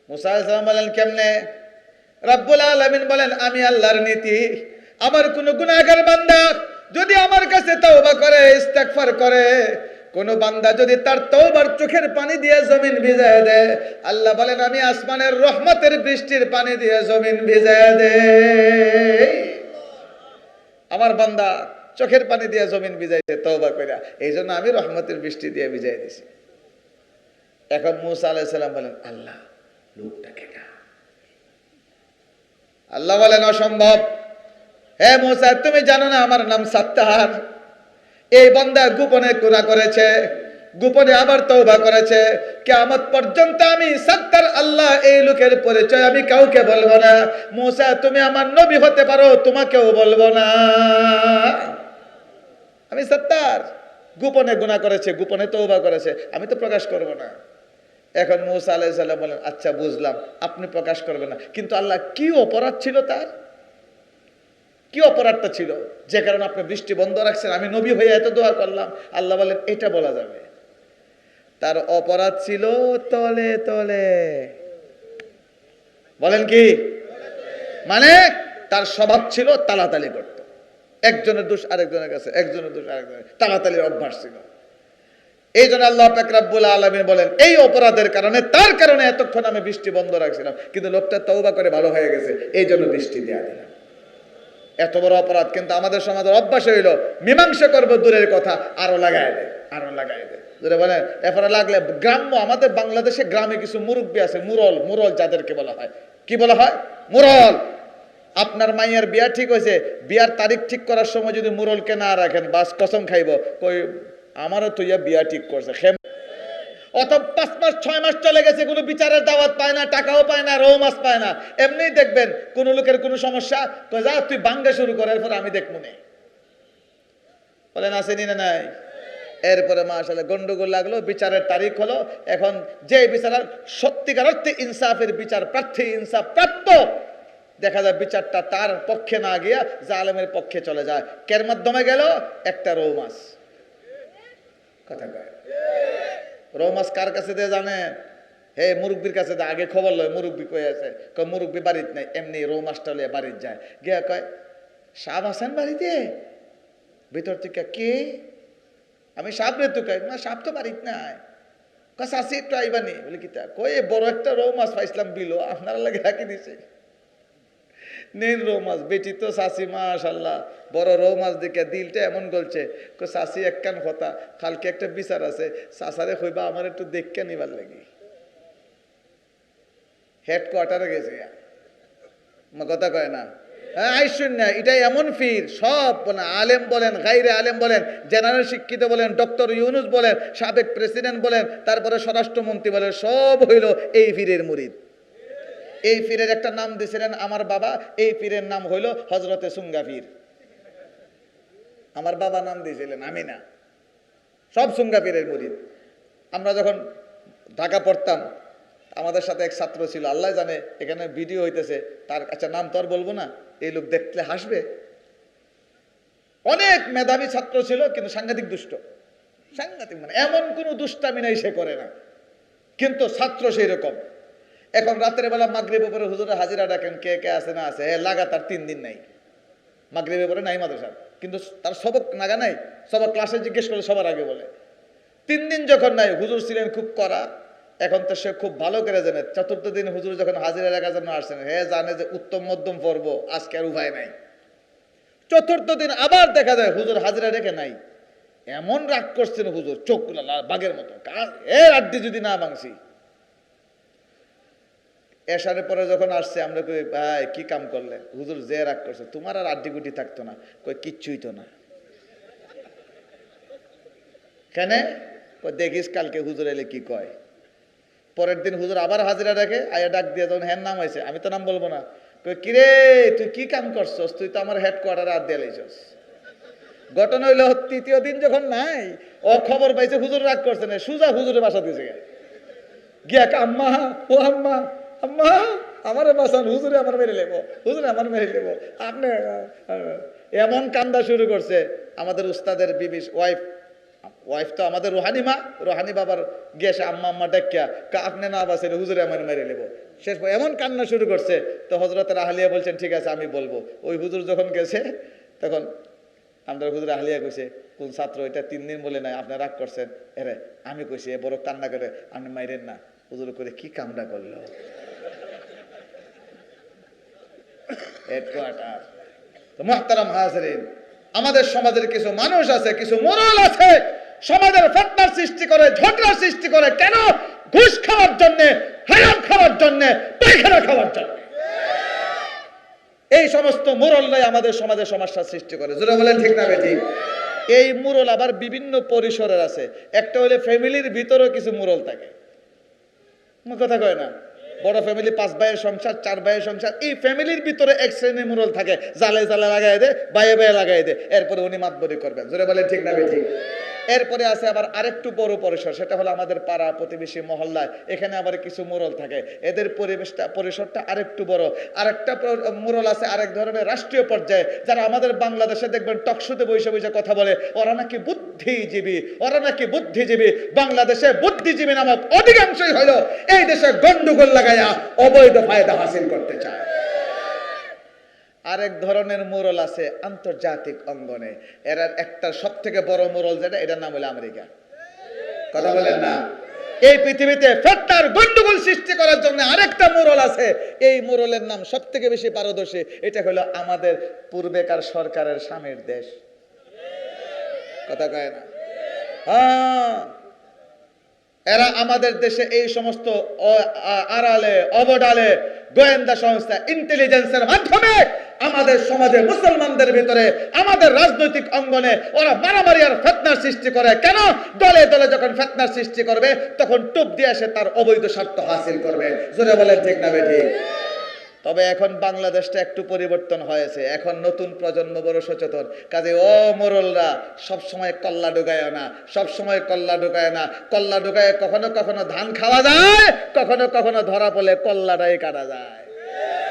[SPEAKER 1] মুসা আলাইহিস সালাম বলেন, কেমনে? রাব্বুল আলামিন বলেন, আমি আল্লাহর নীতি, আমার কোন গুনাহগার বান্দা যদি আমার কাছে তওবা করে, ইস্তেগফার করে, কোন বান্দা যদি তার তওবার চোখের পানি দিয়ে জমিন ভিজায় দেয়, আল্লাহ বলেন আমি আসমানের রহমতের বৃষ্টির পানি দিয়ে জমিন ভিজায় দেই। আমার বান্দা চোখের পানি দিয়ে জমিন ভিজাইছে তওবা কইরা, এইজন্য আমি রহমতের বৃষ্টি দিয়ে ভিজাই দিছি। এখন মুসা আলাইহিস সালাম বলেন, আল্লাহ, লোকটা কেডা? আল্লাহ বলেন, অসম্ভব। হে মুসা, তুমি জানো না আমার নাম সাত্তার? এই বান্দা গোপনে গুনাহ করেছে, গোপনে আবার তওবা করেছে, কিয়ামত পর্যন্ত আমি সাত্তার আল্লাহ এই লোকের পরিচয় আমি কাউকে বলবো না। মুসা, তুমি আমার নবী হতে পারো, তোমাকেও বলবো না। আমি সাত্তার, গোপনে গুনাহ করেছে, গোপনে তওবা করেছে, আমি তো প্রকাশ করব না। এখন মুসা আলাইহিস সালাম বলেন, আচ্ছা বুঝলাম, আপনি প্রকাশ করবেন না, কিন্তু আল্লাহ কি অপরাধ ছিল তার? কি অপরাধটা ছিল যে কারণে আপনি বৃষ্টি বন্ধ রাখছেন? আমি নবী হয়ে এত দোয়া করলাম। আল্লাহ বলেন, এটা বলা যাবে। তার অপরাধ ছিল তলে তলে। বলেন কি? মানে তার স্বভাব ছিল তালাতালি করত, একজনের দোষ আরেকজনের কাছে, একজনের দোষ আরেকজনের, তালাতালির অভ্যাস ছিল। এই জন্য আল্লাহ পাক রব্বুল আলামিন বলেন, এই অপরাধের কারণে, তার কারণে এতক্ষণ আমি বৃষ্টি বন্ধ রাখছিলাম, কিন্তু লোকটা তওবা করে ভালো হয়ে গেছে, এই জন্য বৃষ্টি দেয়া দিলাম। এত বড় অপরাধ, কিন্তু আমাদের সমাজের অভ্যাস হইল মীমাংসা করবো দূরের কথা, আরো লাগাই দেয়, আরো লাগাই দেয়। যদি বলেন এরপরে লাগলে গ্রাম্য, আমাদের বাংলাদেশে গ্রামে কিছু মুরব্বী আছে, মুরল, মুরল যাদেরকে বলা হয়, কি বলা হয়? মুরল। আপনার মাইয়ার বিয়া ঠিক হয়েছে, বিয়ার তারিখ ঠিক করার সময় যদি মুরলকে না রাখেন, বাস কসম খাইব, কই আমারও তো ইয়া বিয়া ঠিক করছে। অত 5 মাস 6 মাস চলে গেছে, কোনো বিচারের দাওয়াত পায় না, টাকাও পায় না, রৌ মাছ পায় না। এমনি দেখবেন কোন লোকের কোনো সমস্যা, তো যা তুই বাঙ্গা শুরু করার পর আমি দেখবো না। বলেন আসেনি না নাই? এরপরে মাশাআল্লাহ গন্ডগোল লাগলো, বিচারের তারিখ হলো। এখন যে বিচারের সত্যিকার অর্থে ইনসাফের বিচার প্রার্থী, ইনসাফ প্রাপ্ত, দেখা যায় বিচারটা তার পক্ষে না গিয়া জালেমের পক্ষে চলে যায়। কের মাধ্যমে গেল? একটা রৌ মাছ। কথা কয় রৌ মাছ কার কাছে দিয়ে জানেন? হে মুরব্বীর কাছে দেয়। আগে খবর লয় মুরব্বী কই আছে, কয় মুরব্বী বাড়িতে নাই। এমনি রৌ মাছটা লিয়ে বাড়িতে যায়, গিয়া কয় সাপ আছেন বাড়িতে? ভিতর থেকে কে? আমি সাপ রে। তো কয় না, সাপ তো বাড়িতে নাই। কয় চাষি একটু আইবানি। বলে কি তা? কই বড় একটা রৌ মাছ পাইছিলাম বিলো, আপনারা লাগে রাখি দিছে। নেন রৌ মাছ। বেটি তো চাষি মাশাআল্লাহ বড় রৌ মাছ দেখে দিলটা এমন গলছে। কয় চাষি এক কান কথা, কালকে একটা বিচার আছে, চাষারে কইবা আমার একটু দেখে নিবার লাগি। হেডকোয়ার্টারে গেছে, কথা কয় না? হ্যাঁ আইসুন না, এটাই এমন ফির সব আলেম বলেন, গাইরে আলেম বলেন, জেনারেল শিক্ষিত বলেন, ডক্টর ইউনুস বলেন, সাবেক প্রেসিডেন্ট বলেন, তারপরে স্বরাষ্ট্রমন্ত্রী বলেন, সব হইল এই ফিরের মুরিদ। এই পীরের একটা নাম দিয়েছিলেন আমার বাবা, এই পীরের নাম হইল হজরতে সুঙ্গা পীর। আমার বাবা নাম দিয়েছিলেন, আমি না। সব সুঙ্গা পীরের মুরিদ। আমরা যখন ঢাকা পড়তাম, আমাদের সাথে এক ছাত্র ছিল, আল্লাহ জানে, এখানে ভিডিও হইতেছে, তার কাছে নাম তো আর বলবো না, এই লোক দেখলে হাসবে। অনেক মেধাবী ছাত্র ছিল, কিন্তু সাংঘাতিক দুষ্ট, সাংঘাতিক, মানে এমন কোনো দুষ্টামি নাই সে করে না, কিন্তু ছাত্র সেই রকম। এখন রাতের বেলা মাগরিবের পরে হুজুরের হাজিরা ডাকেন, কে কে আছে না আছে, লাগাতার 3 দিন নাই, মাগরিবের পরে নাই মাদ্রাসা, কিন্তু তার সবক নাগা নাই, সবার ক্লাসে জিজ্ঞেস করে সবার আগে বলে। 3 দিন যখন নাই, হুজুর ছিলেন খুব কড়া। এখন তো সে খুব ভালো করে জানে, 4র্থ দিন হুজুর যখন হাজিরা রাখার জন্য আসছেন, জানে যে উত্তম মধ্যম পর্ব, আজকে আর উপায় নাই। 4র্থ দিন আবার দেখা যায় হুজুর হাজিরা রেখে নাই। এমন রাগ করছেন হুজুর, চোখগুলো বাঘের মতো, আড্ডি যদি না ভাঙছি। এশারের পরে যখন আসছে, আমরা কই ভাই কি কাম করলে? হুজুর যে রাগ করছে, তোমার আর আড্ডি গুটি থাকতো না। কই কিচ্ছুই তো না। কেন? দেখিস কালকে হুজুর এলে কি কয়। পরের দিন হুজুর আবার হাজিরা রাখে, আয়া ডাক দিয়ে যখন হ্যাঁ নাম হয়েছে, আমি তো নাম বলবো না, কই কিরে তুই কি কাম করছস? তুই তো আমার হেডকোয়ার্টারে হাত দিয়ে লাইছস। ঘটনা হইলো 3য় দিন যখন নাই, ও খবর পাইছে হুজুর রাগ করছে না, সুজা হুজুরের বাসা দিয়েছে গিয়া, আম্মা ও আম্মা, আম্মা আমার বাসান, হুজুরে আমার মেরে লেবো, হুজুরে আমার মেরে লেবো আপনি। এমন কান্দা শুরু করছে। আমাদের উস্তাদের বিবি ওয়াইফ তো আমাদের রোহানি বাবার গেছে, আম্মা আম্মা ডাকিয়া, আপনি না বাসেন, হুজুরে আমার মেরে লেবো। শেষ এমন কান্না শুরু করছে, তো হজরতের আহলিয়া বলছেন ঠিক আছে আমি বলবো। ওই হুজুর যখন গেছে, তখন আমরা হুজুর আহলিয়া কইছে, কোন ছাত্র এটা 3 দিন বলে নাই, আপনি রাগ করছেন। এরে আমি কইছি, এ বড় কান্না করে, আপনি মাইরেন না। হুজুর করে কি কামটা করলো। হেডকোয়ার্টার। তো মুহতারাম হাজিরিন, আমাদের সমাজের কিছু মানুষ আছে, কিছু মোরাল আছে, সমাজের ফিতনার সৃষ্টি করে, ঝগড়ার সৃষ্টি করে। কেন? ঘুষ খাওয়ার জন্য, হারাম খাওয়ার জন্য, পায়খানা খাওয়ার জন্য। এই সমস্ত মোরালরাই আমাদের সমাজে সমস্যার সৃষ্টি করে। যারা বলেন ঠিক না বেঠিক? এই মোরাল আবার বিভিন্ন পরিসরের আছে। একটা হলে ফ্যামিলির ভিতরেও কিছু মোরাল থাকে, কথা কয় না? বড় ফ্যামিলি, 5 ভাইয়ের সংসার, 4 ভাইয়ের সংসার, এই ফ্যামিলির ভিতরে এক শ্রেণীর মোরাল থাকে, জালে জালে লাগাই দে, বাইয়ে বাইয়ে লাগাই দে, এরপরে উনি মাতবরি করবেন। জোরে বলেন ঠিক না বেঠিক? এরপরে আছে আবার আরেকটু বড় পরিসর, সেটা হলো আমাদের পাড়া প্রতিবেশী মহল্লায়, এখানে আবার কিছু মোরাল থাকে, এদের পরিসরটা আরেকটু বড়। আরেকটা মোরাল আছে আরেক ধরনের রাষ্ট্রীয় পর্যায়ে, যারা আমাদের বাংলাদেশে দেখবেন টকশোতে বসে বসে কথা বলে, ওরা নাকি বুদ্ধিজীবী, ওরা নাকি বুদ্ধিজীবী। বাংলাদেশে বুদ্ধিজীবী নামক অধিকাংশই হলো এই দেশে গন্ডগোল লাগাইয়া অবৈধ ফায়দা হাসিল করতে চায়। আরেক ধরনের মোরাল আছে আন্তর্জাতিক অঙ্গনে, এর একটা সব থেকে বড় মোরাল যেটা, এটার নাম হলো আমেরিকা। কথা বলেন না? এই পৃথিবীতে ফিতনার গন্ডগোল সৃষ্টি করার জন্য আরেকটা মোরাল আছে, এই মোরালের নাম সব থেকে বেশি পারদর্শী, এটা হলো আমাদের পূর্বেকার সরকারের স্বামীর দেশ। কথা কয় না? হ্যাঁ, এরা আমাদের দেশে এই সমস্ত আড়ালে অবডালে গোয়েন্দা সংস্থা, ইন্টেলিজেন্সের মাধ্যমে আমাদের সমাজে, মুসলমানদের ভিতরে, আমাদের রাজনৈতিক অঙ্গনে ওরা মারামারি আর ফিতনার সৃষ্টি করে। কেন? দলে দলে যখন ফিতনার সৃষ্টি করবে, তখন টুপ দিয়ে এসে তার অবৈধ স্বার্থ হাসিল করবে। জোরে বলেন ঠিক না বেঠিক? তবে এখন বাংলাদেশটা একটু পরিবর্তন হয়েছে, এখন নতুন প্রজন্ম বড় সচেতন। কাজে ও মোরলরা সবসময় কল্লা ঢুকায় না, সবসময় কল্লা ঢুকায় না। কল্লা ঢুকায় কখনো কখনো ধান খাওয়া যায়, কখনো কখনো ধরা পড়লে কল্লাটাই কাটা যায়।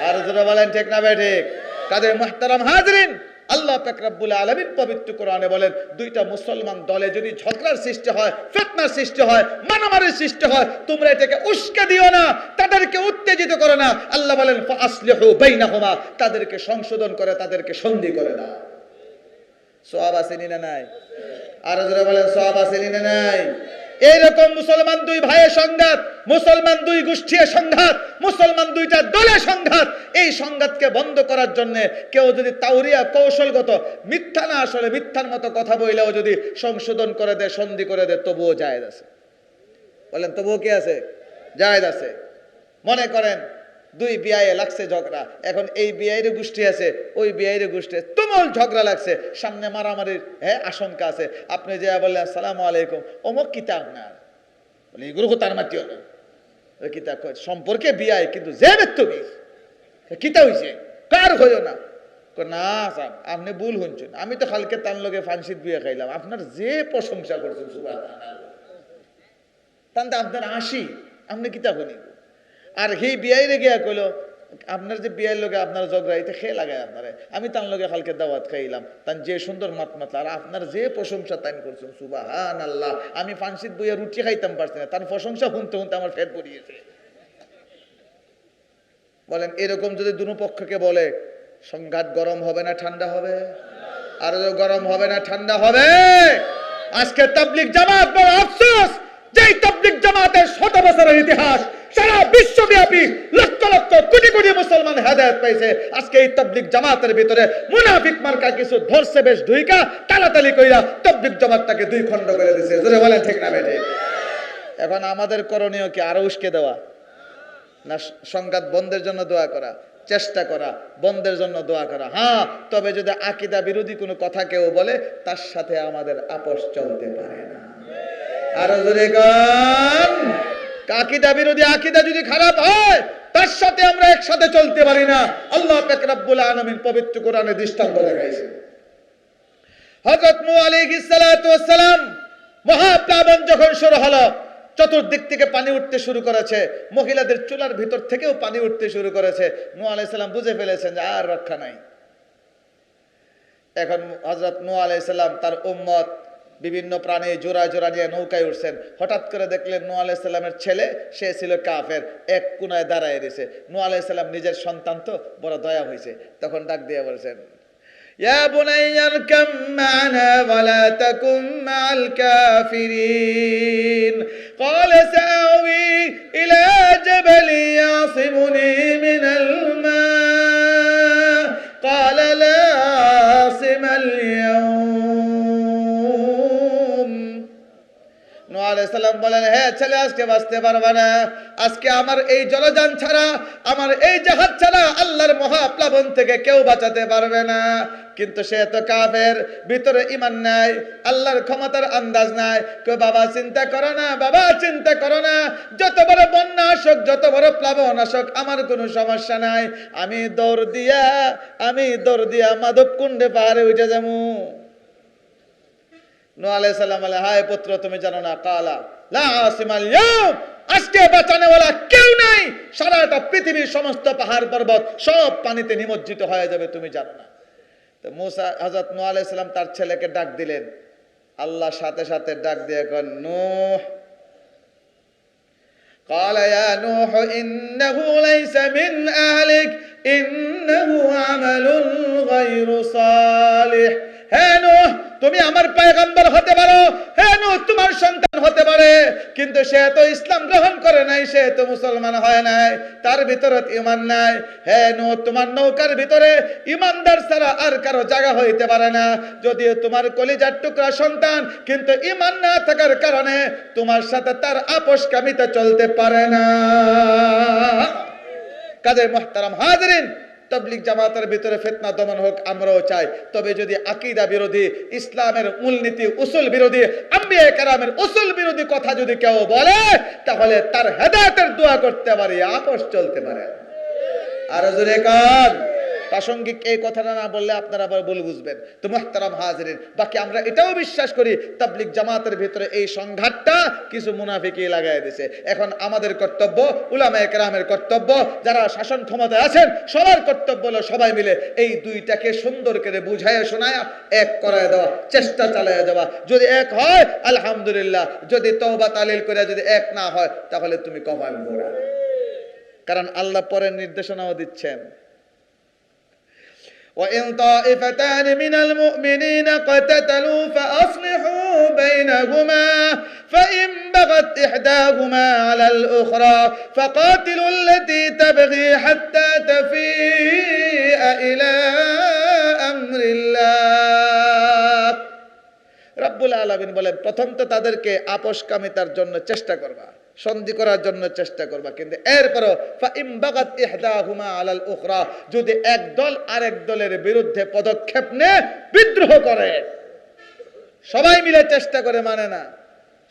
[SPEAKER 1] আর যারা বলেন ঠিক না ভাই ঠিক? কাজে মুহতারাম হাজরিন, আল্লাহ পাক রব্বুল আলামিন পবিত্র কোরআনে বলেন, দুইটা মুসলমান দলে যদি ঝগড়ার সৃষ্টি হয়, ফিতনার সৃষ্টি হয়, মারামারির সৃষ্টি হয়, তোমরা এটাকে উস্কে দিও না, তাদেরকে উত্তেজিত করো না। আল্লাহ বলেন ফাসলিহু বাইনাহুমা, তাদেরকে সংশোধন করে, তাদেরকে সন্ধি করে দাও। সওয়াব আছে না নাই? আর যারা বলেন সওয়াব আছে না নাই? এইরকম মুসলমান দুই ভাইয়ের সংঘাত, মুসলমান দুই গোষ্ঠীর সংঘাত, মুসলমান দুইটা দলের সংঘাত, এই সংঘাতকে বন্ধ করার জন্য কেউ যদি তাওরিয়া কৌশলগত মিথ্যা না আসলে মিথ্যার মতো কথা বললেও যদি সংশোধন করে দেয়, সন্ধি করে দেয়, তবুও জায়েজ আছে। বলেন তবুও কি আছে? জায়েজ আছে। মনে করেন দুই বিয়ে লাগছে ঝগড়া, এখন এই বিয়ের গোষ্ঠী আছে, ওই বিয়ের গোষ্ঠী তুমুল ঝগড়া লাগছে, সামনে মারামারির আশঙ্কা আছে। আপনি যে বললেন আসসালামু আলাইকুম, অমুক কিতাব না বলে এগুলো তার মাতিও না, কিতাব সম্পর্কে বিয়ে কিন্তু যে ব্যক্তি কিতা হয়েছে কার হইও না। না স্যার আপনি ভুল শুনছেন, আমি তো কালকে তার লগে ফান্সিত বিয়ে খাইলাম, আপনার যে প্রশংসা করছেন সুবহানাল্লাহ, তাহলে আপনার আসি আপনি কিতাব শুনি। আর সেই বিয়াইরে গিয়া কইল আপনার যে বিয়ের লগে আপনার ঝগড়া এটা খেয়ে লাগায় আপনারে, আমি তার লগে কালকে দাওয়াত খাইলাম, তান যে সুন্দর মাত মাতলা, আর আপনার যে প্রশংসা তাই করছেন সুবহানাল্লাহ, আমি ফান্সিত বইয়া রুটি খাইতাম পারছি না, তার প্রশংসা শুনতে শুনতে আমার পেট ভরিয়েছে। বলেন এরকম যদি দুনো পক্ষকে বলে, সংঘাত গরম হবে না ঠান্ডা হবে? আর গরম হবে না ঠান্ডা হবে? আজকে তাবলীগ জামাত বড় আফসোস, যেই তাবলীগ জামাতের 100 বছরের ইতিহাস, সারা বিশ্বব্যাপী লক্ষ লক্ষ কোটি কোটি মুসলমান হেদায়েত পাইছে, আজকে এই তাবলীগ জামাতের ভিতরে মুনাফিক মার্কা কিছু ধরছে বেশ ঢুইকা তালাতালি কইরা তাবলীগ জামাতটাকে দুই খণ্ড করে দিয়েছে। জোরে বলেন ঠিক না বেঠিক? এখন আমাদের করণীয় কি আরো উস্কে দেওয়া, না সংঘাত বন্ধের জন্য দোয়া করা, চেষ্টা করা, বন্ধের জন্য দোয়া করা? হ্যাঁ, তবে যদি আকীদা বিরোধী কোনো কথা কেউ বলে, তার সাথে আমাদের আপোষ চলতে পারে না। আরো জোরে গান, আকীদা বিরোধী, আকীদা যদি খারাপ হয় তার সাথে আমরা একসাথে চলতে পারি না। আল্লাহ পাক রব্বুল আলামিন পবিত্র কোরআনে দৃষ্টান্ত দেখাইছেন। হযরত নূহ আলাইহিস সালাতু ওয়াস সালাম মহাপ্লাবন যখন শুরু হলো, চতুর্দিক থেকে পানি উঠতে শুরু করেছে, মহিলাদের চুলার ভিতর থেকেও পানি উঠতে শুরু করেছে। নূহ আলাইহিস সালাম বুঝে ফেলেছেন যে আর রক্ষা নাই। এখন হযরত নূহ আলাইহিস সালাম তার উম্মত বিভিন্ন প্রাণী জোড়া জোড়া নিয়ে নৌকায় উঠছেন। হঠাৎ করে দেখলেন নূহ আলাইহিস সালামের ছেলে, সে ছিল কাফের, এক কোনায় দাঁড়ায় রয়েছে। নূহ আলাইহিস সালাম নিজের সন্তান তো বড় দয়া হয়েছে, তখন ডাক দিয়ে বলছেন, ইয়া বুনাইয়া আরকাম মা'না ওয়া লা তাকুম মা'আল কাফিরিন, ক্বালা সাআওয়ি ইলা জাবালি ইয়াসিমুনি মিনাল মা, ক্বালা লা আসিমাল ইয়াউম। নূহ আলাইহিস সালাম বলেন, হে ছেলে আজকে বাঁচতে পারবে না, আজকে আমার এই জলযান ছাড়া, আমার এই জাহাজ ছাড়া আল্লাহর মহাপ্লাবন থেকে কেউ বাঁচাতে পারবে না। কিন্তু সে তো কাফের, ভিতরে ঈমান নাই, আল্লাহর ক্ষমতার আন্দাজ নাই। কেউ বাবা চিন্তা করো না, বাবা চিন্তা করো না, যত বড় বন্যা আসুক, যত বড় প্লাবন আসুক, আমার কোনো সমস্যা নাই, আমি দৌড় দিয়া মাধবকুণ্ডে পাহাড়ে উঠে যাবো। নূহ আলাইহিস সালাম বলে, হায় পুত্র তুমি জানো না, কালা লা আসিমাল ইয়াউম, আজকে বাঁচানোওয়ালা কেউ নাই, সারাটা পৃথিবীর সমস্ত পাহাড় পর্বত সব পানিতে নিমজ্জিত হয়ে যাবে, তুমি জানো না। তো মুসা, হযরত নূহ আলাইহিস সালাম তার ছেলেকে ডাক দিলেন, আল্লাহ সাথে সাথে ডাক দিয়ে কন, নূহ, قال يا نوح إنه ليس من أهلك إنه عمل غير صالح। হে নূহ, তুমি আমার পয়গম্বর হতে পারো, হে নূহ তোমার সন্তান হতে পারে, কিন্তু সে তো ইসলাম গ্রহণ করে নাই, সে তো মুসলমান হয় নাই, তার ভিতরে ঈমান নাই। হে নূহ, তোমার নৌকার ভিতরে ঈমানদার ছাড়া আর কারো জায়গা হইতে পারে না। যদিও তোমার কলিজার টুকরা সন্তান, কিন্তু ঈমান না থাকার কারণে তোমার সাথে তার আপোষকামিতা চলতে পারে না। কাজে মুহতারাম হাজরিন, তাবলীগ জামাতের ভিতরে ফিতনা দমন হোক আমরাও চাই, তবে যদি আকীদা বিরোধী, ইসলামের মূলনীতি উসুল বিরোধী, আম্বিয়া কেরামের উসুল বিরোধী কথা যদি কেউ বলে, তাহলে তার হেদায়েতের দোয়া করতে পারি, আপোষ চলতে পারে। আরো জোরে কান। প্রাসঙ্গিক এই কথাটা না বললে আপনারা আবার ভুল বুঝবেন। তো মুহতারাম হাজিরিন, বাকি আমরা এটাও বিশ্বাস করি তাবলীগ জামাতের ভিতরে এই সংঘাতটা কিছু মুনাফিকই লাগাই দিয়েছে। এখন আমাদের কর্তব্য, উলামায়ে কেরামের কর্তব্য, যারা শাসন ক্ষমতায় আছেন সবার কর্তব্য হলো সবাই মিলে এই দুইটাকে সুন্দর করে বুঝায় শোনায় এক করায় দেওয়া, চেষ্টা চালায় যাওয়া। যদি এক হয় আলহামদুলিল্লাহ, যদি তওবা তালিল করে যদি এক না হয় তাহলে তুমি কপাল পোড়া। কারণ আল্লাহ পরের নির্দেশনাও দিচ্ছেন, وَإِن طَائِفَتَانِ مِنَ الْمُؤْمِنِينَ اقْتَتَلُوا فَأَصْلِحُوا بَيْنَهُمَا فَإِن بَغَتْ إِحْدَاهُمَا عَلَى الْأُخْرَى فَقَاتِلُوا الَّتِي تَبْغِي حَتَّى تَفِيءَ إِلَى أَمْرِ اللَّهِ। রব্বুল আলামিন বলেন, প্রথম তো তাদেরকে আপোষকামিতার জন্য চেষ্টা করবা, সন্ধি করার জন্য চেষ্টা করবা, কিন্তু এরপরও ফাইম বাগাত ইহদাহুমা আলাল উখরা, যদি এক দল আরেক দলের বিরুদ্ধে পদক্ষেপ নেয়, বিদ্রোহ করে, সবাই মিলে চেষ্টা করে মানে না,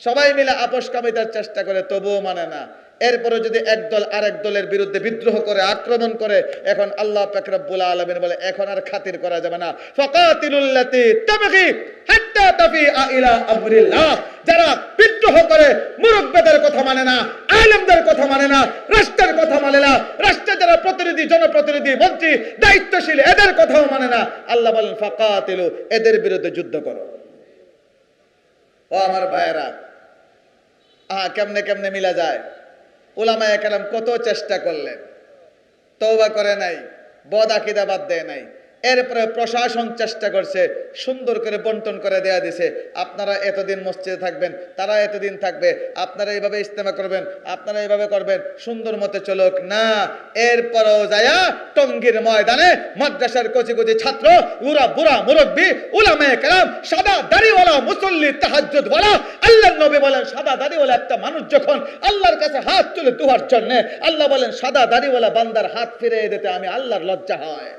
[SPEAKER 1] সবাই মিলে আপোষকামিতার চেষ্টা করে তবুও মানে না, এরপরে যদি একদল আরেক দলের বিরুদ্ধে বিদ্রোহ করে, আক্রমণ করে, এখন আল্লাহ পাক রব্বুল আলামিন বলে এখন আর খাতির করা যাবে না। ফাকাতিলুল্লাতী তাবগী হাত্তা তাফিআ ইলা আমরিল্লাহ, যারা বিদ্রোহ করে, মুরব্বিদের কথা মানে না, আলেমদের কথা মানে না, রাষ্ট্রের কথা মানে না, রাষ্ট্রের যারা প্রতিনিধি, জনপ্রতিনিধি, মন্ত্রী, দায়িত্বশীল, এদের কথাও মানে না, আল্লাহ বলেন ফাকাতিলু, এদের বিরুদ্ধে যুদ্ধ করো। ও আমার ভাইয়েরা, কেমনে কেমনে মিলা যায়? উলামায়ে কেরাম কত চেষ্টা করলেন, তওবা করে নাই, বদ আকীদা বাদ দেয় নাই। এরপরে প্রশাসন চেষ্টা করছে, সুন্দর করে বন্টন করে দেয়া দিছে, আপনারা এতদিন মসজিদে থাকবেন, তারা এতদিন থাকবে, আপনারা এইভাবে ইজতেমা করবেন, আপনারা এইভাবে করবেন, সুন্দর মতে চলুক না। এরপরও যায়া টঙ্গীর ময়দানে মাদ্রাসার কচি কচি ছাত্র, উরা বুড়া মুরব্বী, উলামায়ে কেরাম, সাদা দাড়িওয়ালা মুসল্লি, তাহাজ্জুদওয়ালা, আল্লাহর নবী বলেন সাদা দাড়িওয়ালা একটা মানুষ যখন আল্লাহর কাছে হাত তুলে দুয়ার জন্য, আল্লাহ বলেন সাদা দাড়িওয়ালা বান্দার হাত ফিরিয়ে দিতে আমি আল্লাহর লজ্জা হয়।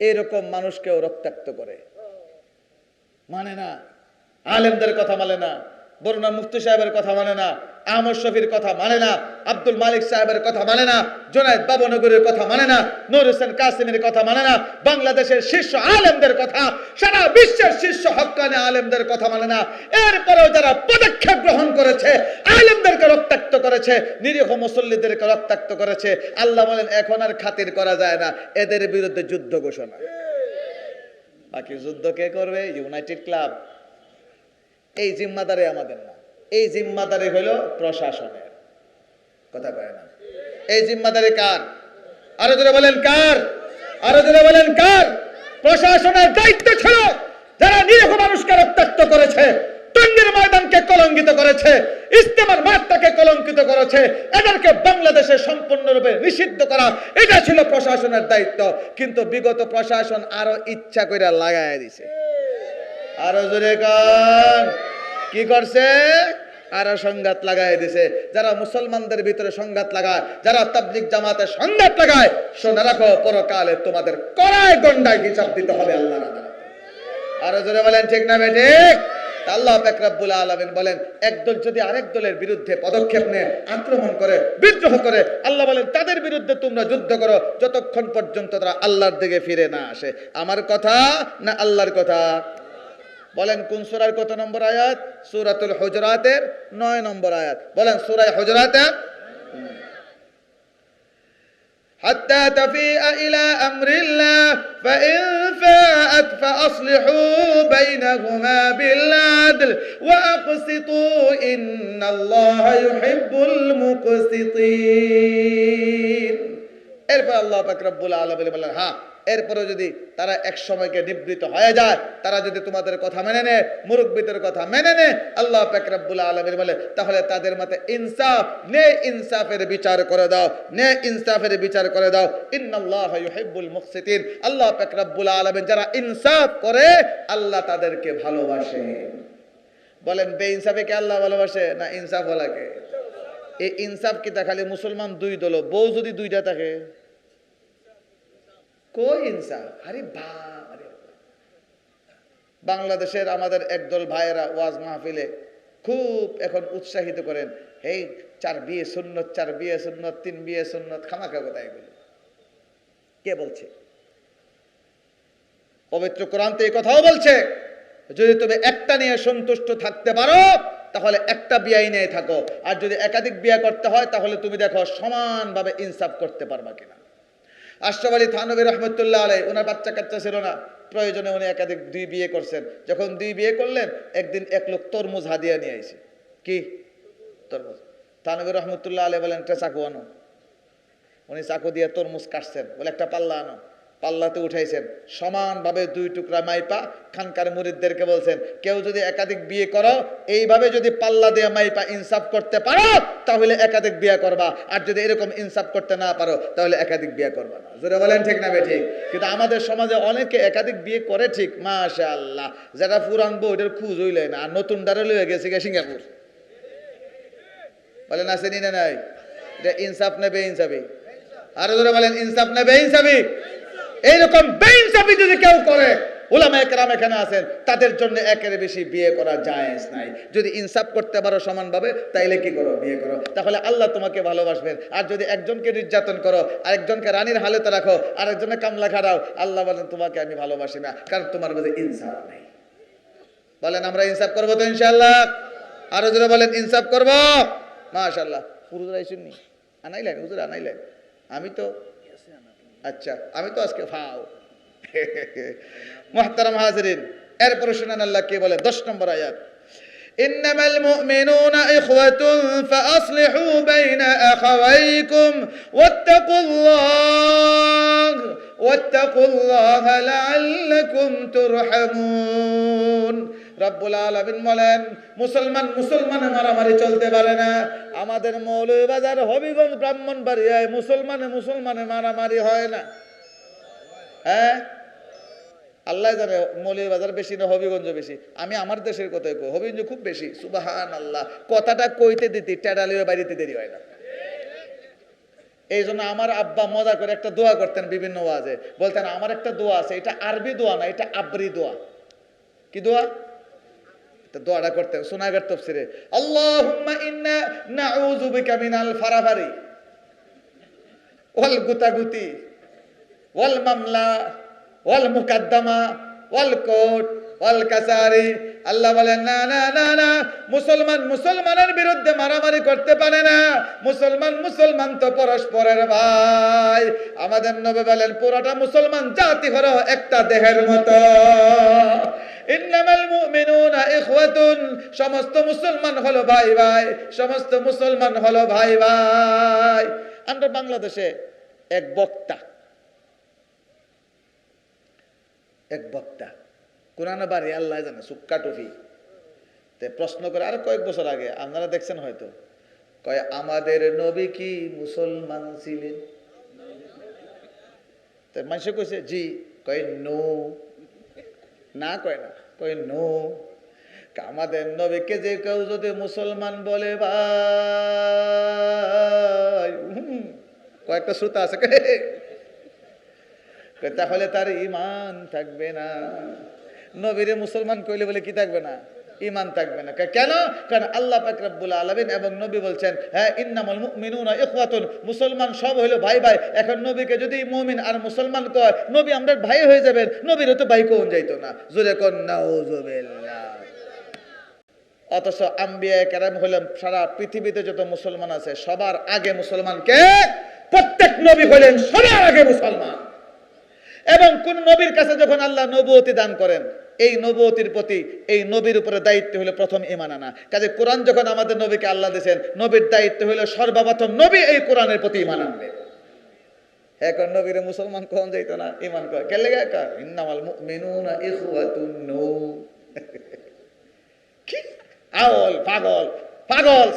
[SPEAKER 1] এরকম মানুষকেও রক্তাক্ত করে, মানে না, আলেমদের কথা মানে না, বরুণা মুফতি সাহেবের কথা মানে না, আহমদ শফির কথা মানে না, আব্দুল মালিক সাহেবের কথা মানে না, জুনায়েদ বাবনগরের কথা মানে না, নূর হোসেন কাসেমের কথা মানে না, বাংলাদেশের শীর্ষ আলেমদের কথা, সারা বিশ্বের শীর্ষ হক্কানি আলেমদের কথা মানে না। এরপরেও যারা পদক্ষেপ গ্রহণ করেছে, আলেমদেরকে রক্তাক্ত করেছে, নিরীহ মুসল্লিদেরকে রক্তাক্ত করেছে, আল্লাহ বলেন এখন আর খাতির করা যায় না, এদের বিরুদ্ধে যুদ্ধ ঘোষণা। বাকি যুদ্ধ কে করবে? United club. এই জিম্মাদারি আমাদের না, এই জিম্মাদারি হলো প্রশাসনের। কথা কয় না? এই জিম্মাদারি কার? আরো জোরে বলেন কার? আরো জোরে বলেন কার? প্রশাসনের দায়িত্ব ছিল যারা নিরীহ মানুষকে রক্তাক্ত করেছে, টঙ্গীর ময়দানকে কলঙ্কিত করেছে, ইজতেমার মাঠটাকে কলঙ্কিত করেছে, এদেরকে বাংলাদেশে সম্পূর্ণরূপে নিষিদ্ধ করা, এটা ছিল প্রশাসনের দায়িত্ব। কিন্তু বিগত প্রশাসন আরো ইচ্ছা করে লাগায় দিছে। আরো জোরে কান, কি করছে? আরো সংঘাত লাগাই দিছে। যারা মুসলমানদের ভিতরে সংঘাত লাগায়, যারা তাবলীগ জামাতে সংঘাত লাগায়, শুনে রাখো পরকালে তোমাদের কড়ায় গন্ডায় হিসাব দিতে হবে আল্লাহর আদালতে। আরো জোরে বলেন ঠিক না বেঠিক? আল্লাহ পাক রব্বুল আলামিন বলেন একদল যদি আরেক দলের বিরুদ্ধে পদক্ষেপ নেয়, আক্রমণ করে, বিদ্রোহ করে, আল্লাহ বলেন তাদের বিরুদ্ধে তোমরা যুদ্ধ করো যতক্ষণ পর্যন্ত তারা আল্লাহর দিকে ফিরে না আসে। আমার কথা না আল্লাহর কথা? বলেন কোন সূরার কত নম্বর আয়াত? সূরাতুল হুজুরাতের 9 নম্বর আয়াত। বলেন সূরা হুজুরাতের হাত্তা তাফিআ ইলা আমরিল্লাহ ফাইন ফাআত ফাআসলিহু বাইনাহুমা বিল আদল ওয়া আকসিতু ইন্নাল্লাহা ইউহিব্বুল মুকসিতিন। এরপর আল্লাহ পাক রব্বুল আলামিন বলেন হ্যাঁ, এরপরে যদি তারা এক সময়কে নিবৃত হয়ে যায়, তারা যদি তোমাদের কথা মেনে নেয়, মুরব্বিদের কথা মেনে নেয়, আল্লাহ পাক রব্বুল আলামিন বলে তাহলে তাদের মধ্যে ইনসাফ নে, ইনসাফের বিচার করে দাও, নে ইনসাফের বিচার করে দাও। ইন্নাল্লাহা ইউহিব্বুল মুকসিতিন। আল্লাহ পাক রব্বুল আলামিন যারা ইনসাফ করে আল্লাহ তাদেরকে ভালোবাসে। বলেন বেইনসাফে কে আল্লাহ ভালোবাসে না ইনসাফ ওয়ালাকে? এই ইনসাফ কি তা খালি মুসলমান দুই দল, বউ যদি দুইটা থাকে কই ইনসাফ? আরে বাবা, বাংলাদেশের আমাদের একদল ভাইয়েরা ওয়াজ মাহফিলে খুব এখন উৎসাহিত করেন, এই 4 বিয়ে সুন্নত, 4 বিয়ে সুন্নত, 3 বিয়ে সুন্নত, খামাখা কথা এগুলো। কে বলছে? পবিত্র কোরআন তো এই কথাও বলছে, যদি তুমি একটা নিয়ে সন্তুষ্ট থাকতে পারো তাহলে একটা বিয়ে নিয়ে থাকো, আর যদি একাধিক বিয়ে করতে হয় তাহলে তুমি দেখো সমানভাবে ইনসাফ করতে পারবা কিনা। আশরাফ আলী থানভী রহমতুল্লাহ আলাইহি, ওনার বাচ্চা কাচ্চা ছিল না, প্রয়োজনে উনি একাধিক 2 বিয়ে করছেন। যখন 2 বিয়ে করলেন, একদিন এক লোক তরমুজ হাদিয়া নিয়ে আইছে। কি তরমুজ? থানভী রহমতুল্লাহ আলাইহি বলেন, একটা চাকু আনো। উনি চাকু দিয়ে তরমুজ কাটছেন, বলে একটা পাল্লা আনো। পাল্লাতে উঠাইছেন, সমানভাবে 2 টুকরা মাইপা খানকার মুরিদদেরকে বলছেন, কেউ যদি একাধিক বিয়ে করো, এইভাবে যদি পাল্লা দিয়ে মাইপা ইনসাফ করতে পারো তাহলে একাধিক বিয়ে করবা, আর যদি এরকম ইনসাফ করতে না পারো তাহলে একাধিক বিয়ে করবা না। জোরে বলেন ঠিক না বেঠিক? কিন্তু আমাদের সমাজে অনেকে একাধিক বিয়ে করে ঠিক, মাশাআল্লাহ, যারা পুরান বউ ওটার খুঁজ হইলে না, আর নতুন ডারে লয়ে গেছে সিঙ্গাপুর। বলেন আছে নি না নাই? এটা ইনসাফ না বেইনসাফি? আরো জোরে বলেন, ইনসাফ না বেইনসাফি? এইরকম বেইনসাফি যদি কেউ করে, উলামায়ে কেরাম এখানে আছেন, তাদের জন্য একের বেশি বিয়ে করা জায়েজ নাই। যদি ইনসাফ করতে পারো সমানভাবে, তাইলে কি করো? বিয়ে করো। তাহলে আল্লাহ তোমাকে ভালোবাসবেন। আর যদি একজনকে নির্যাতন করো, আরেকজনকে রানীর হালতে রাখো, আরেকজনে কামলা খাড়াও, আল্লাহ বলেন তোমাকে আমি ভালোবাসি না, কারণ তোমার মধ্যে ইনসাফ নেই। বলেন আমরা ইনসাফ করবো তো ইনশাআল্লাহ? আরো জোরে বলেন, ইনসাফ করবো মাশাআল্লাহ। হুজুর আইসুননি? আনাইলেন হুজুর, আনাইলেন? আমি তো আচ্ছা, আমি তো আজকে ফাও। মুহতারাম হাজিরিন, এরপরে শুনেন আল্লাহ কি বলে, 10 নম্বর আয়াত, ইন্নামাল মুমিনুনা ইখওয়াতুন ফাআসলিহু বাইনা আখাওয়াইকুম ওয়াত্তাকুল্লাহা লাআল্লাকুম তুরহামুন। রব্বুল আলামিন বলেন, মুসলমানে মারামারি চলতে পারে না। আমাদের মৌলভীবাজার, হবিগঞ্জ, ব্রাহ্মণবাড়িয়ায় মুসলমানে মারামারি হয় না। হ্যাঁ, আল্লাহ জানে মৌলভীবাজার বেশি না হবিগঞ্জ বেশি। আমি আমার দেশের কথাই কই, হবিগঞ্জ খুব বেশি। সুবহানাল্লাহ, কথাটা কইতে দিতে টেডালিও বাড়িতে দেরি হয় না। এই জন্য আমার আব্বা মজা করে একটা দোয়া করতেন বিভিন্ন ওয়াজে, বলতেন আমার একটা দোয়া আছে, এটা আরবি দোয়া না, এটা আবরি দোয়া। কি দোয়া? দোয়াটা করতেন সুনাগের তাফসীরে, আল্লাহুম্মা ইন্না নাউযু বিকা মিনাল ফারাফারি ওয়াল গুতাগুতি ওয়াল মামলা ওয়াল মুকাদ্দামা ওয়াল কোট ওয়াল কাসারি। আল্লাহ বলেন, না না না না, মুসলমানের বিরুদ্ধে মারামারি করতে পারে না। মুসলমান তো পরস্পরের ভাই। আমাদের নবী বলেন, পুরোটা মুসলমান জাতি হলো একটা দেহের মতো। ইন্নামাল মুমিনুনা ইখওয়াতুন, সমস্ত মুসলমান হলো ভাই ভাই, সমস্ত মুসলমান হলো ভাই ভাই। আমরা বাংলাদেশে এক বক্তা কোরআন বাড়ি আল্লাহ জানে, সুক্কা টুপি, প্রশ্ন করে আর কয়েক বছর আগে, আপনারা দেখছেন হয়তো, কয় আমাদের নবী কি মুসলমান ছিলেন? মানুষে কইছে জি, কয় নো, না কয় না, কয় নো। আমাদের নবীকে যে কেউ যদি মুসলমান বলে ভাই, কয়েকটা শ্রোতা আছে, তাহলে তার ঈমান থাকবে না। নবীরে মুসলমান কইলে বলে কি থাকবে না? ঈমান থাকবে না। কেন? কারণ আল্লাহ পাক রব্বুল আলামিন এবং নবী বলছেন, হ্যাঁ, ইন্নামাল মুমিনুনা ইখওয়াতুন, মুসলমান সব হলো ভাই ভাই। এখন নবীকে যদি মুমিন আর মুসলমান কয়, নবী আমরা ভাই হয়ে যাবেন, নবীরও তো ভাই কোন যাইতো না। জোরে কোন নাউযুবিল্লাহ। অথচ আম্বিয়া কেরাম হলেন, সারা পৃথিবীতে যত মুসলমান আছে সবার আগে মুসলমানকে, প্রত্যেক নবী হলেন সবার আগে মুসলমান। এবং কোন নবীর কাছে যখন আল্লাহ নবুয়তি দান করেন, এই নবুয়তির প্রতি এই নবীর উপরে দায়িত্ব হলো প্রথম ঈমান আনা। কাজে কোরআন যখন আমাদের নবীকে আল্লাহ দিয়েছেন, নবীর দায়িত্ব হলো সর্বপ্রথম নবী এই কোরআনের প্রতি ঈমান আনবে। এখন নবীরে মুসলমান কোন যাইতো না, ঈমান করে কে লেগে কা ইন্নামাল মুমিনুনা ইখওয়াতুন নু। কি আওল পাগল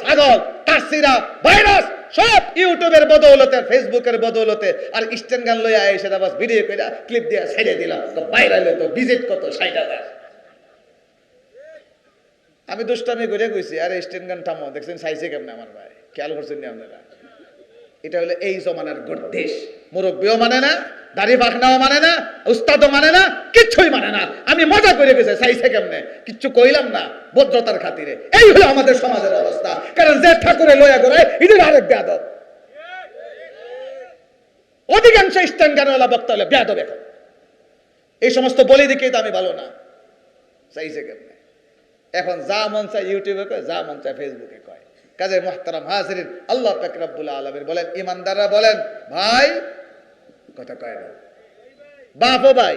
[SPEAKER 1] ছাগল তাসিরা ভাইরাস সব ইউটিউবের বদৌলতে, ফেসবুকের বদৌলতে, আর স্ট্যান্ড গান লইয়া এসে বাস ভিডিও কইরা ক্লিপ দিয়া ছেড়ে দিলাম, তো ভাইরাল হতো, ভিজিট কত 60,000। আমি দুষ্টামি করে কইছি, আরে স্ট্যান্ড গান থামো, দেখছেন সাইজে কেমন আমার ভাই, খেয়াল করছেন নি আপনারা? এটা হলো এই জমানার গর্দেশ। মুরব্বিও মানে না,
[SPEAKER 2] দাড়ি পাখনাও মানে না, উস্তাদও মানে না, কিচ্ছুই মানে না। আমি মজা করে গেছে চাইছে কেমনে, কিচ্ছু কইলাম না ভদ্রতার খাতিরে। এই হলো আমাদের সমাজের অবস্থা। কারণ যে ঠাকুরে লইয়া গড়ায় এদের আরেক বেয়াদব। অধিকাংশ ইস্টার্ন জ্ঞানওয়ালা বক্তা হলে বেয়াদব। এখন এই সমস্ত বলি দিকেই তো আমি ভালো না, চাইছে কেমনে। এখন যা মন চায় ইউটিউবে কয়, যা মন চায় ফেসবুকে কয়। কাজে মুহতারাম হাজিরিন, আল্লাহ পাক রব্বুল আলামিন বলেন, ইমানদাররা বলেন ভাই, কথা কয় না, বাপও ভাই,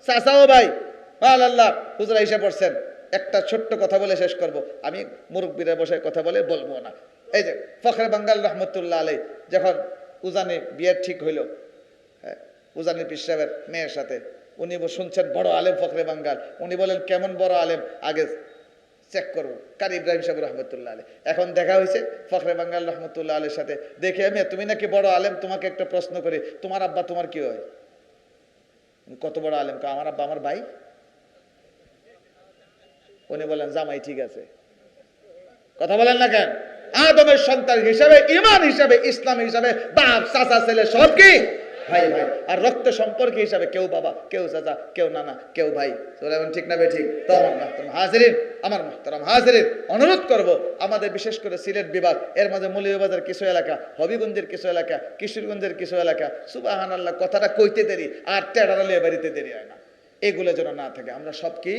[SPEAKER 2] চাচাও ভাই। আল্লাহ হুজুরা এসে পড়ছেন, একটা ছোট্ট কথা বলে শেষ করব। আমি মুরব্বীরা বসে কথা বলে বলবো না। এই যে ফখরে বাঙ্গাল রহমতুল্লাহ আলাই যখন উজানি বিয়ের ঠিক হইল, হ্যাঁ, উজানি পীর সাহেবের মেয়ের সাথে, উনি শুনছেন বড় আলেম ফখরে বাঙ্গাল। উনি বলেন কেমন বড় আলেম আগে চেক করবো। কারি ইব্রাহিম সাহেব রহমতুল্লাহ আলী। এখন দেখা হয়েছে ফখরে বাঙ্গাল রহমতুল্লাহ আলীর সাথে। দেখে আমি, তুমি নাকি বড় আলেম, তোমাকে একটা প্রশ্ন করি, তোমার আব্বা তোমার কি হয়? কত বড় আলেম? আমার আব্বা আমার ভাই। উনি বলেন জামাই। ঠিক আছে, কথা বলেন না কেন? আদমের সন্তান হিসাবে, ইমান হিসাবে, ইসলাম হিসাবে বাপ চাচা ছেলে সব কি ভাই ভাই। আর রক্ত সম্পর্ক হিসাবে কেউ বাবা, কেউ চাচা, কেউ নানা, কেউ ভাই। ঠিক না বে ঠিক? তো আমার মুহতারাম হাজিরিন, আমার মুহতারাম হাজিরিন, অনুরোধ করব, আমাদের বিশেষ করে সিলেট বিভাগ, এর মাঝে মৌলভীবাজার কিছু এলাকা, হবিগঞ্জের কিছু এলাকা, কিশোরগঞ্জের কিছু এলাকা, সুবহানাল্লাহ কথাটা কইতে দেরি আর টেড়ালে বাড়িতে দেরি হয় না। এগুলো যেন না থাকে। আমরা সব কি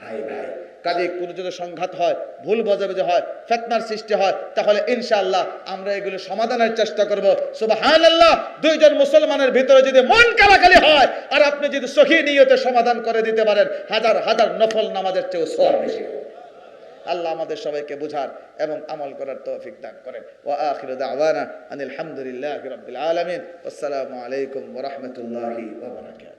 [SPEAKER 2] ভাই ভাই। কাজে কোনো যদি সংঘাত হয়, ভুল বোঝাবুঝি হয়, ফিতনার সৃষ্টি হয়, তাহলে ইনশাআল্লাহ আমরা এগুলো সমাধানের চেষ্টা করব। সুবহানাল্লাহ, দুইজন মুসলমানের ভিতরে যদি মন কালাকালি হয় আর আপনি যদি সহি নিয়তে সমাধান করে দিতে পারেন, হাজার হাজার নফল নামাজের চেয়েও সওয়াব বেশি। আল্লাহ আমাদের সবাইকে বুঝার এবং আমল করার তৌফিক দান করেন। ওয়া আখিরু দাওয়ানা আনিল হামদুলিল্লাহি রাব্বিল আলামিন। আসসালামু আলাইকুম ওয়া রাহমাতুল্লাহি ওয়া বারাকাতুহু।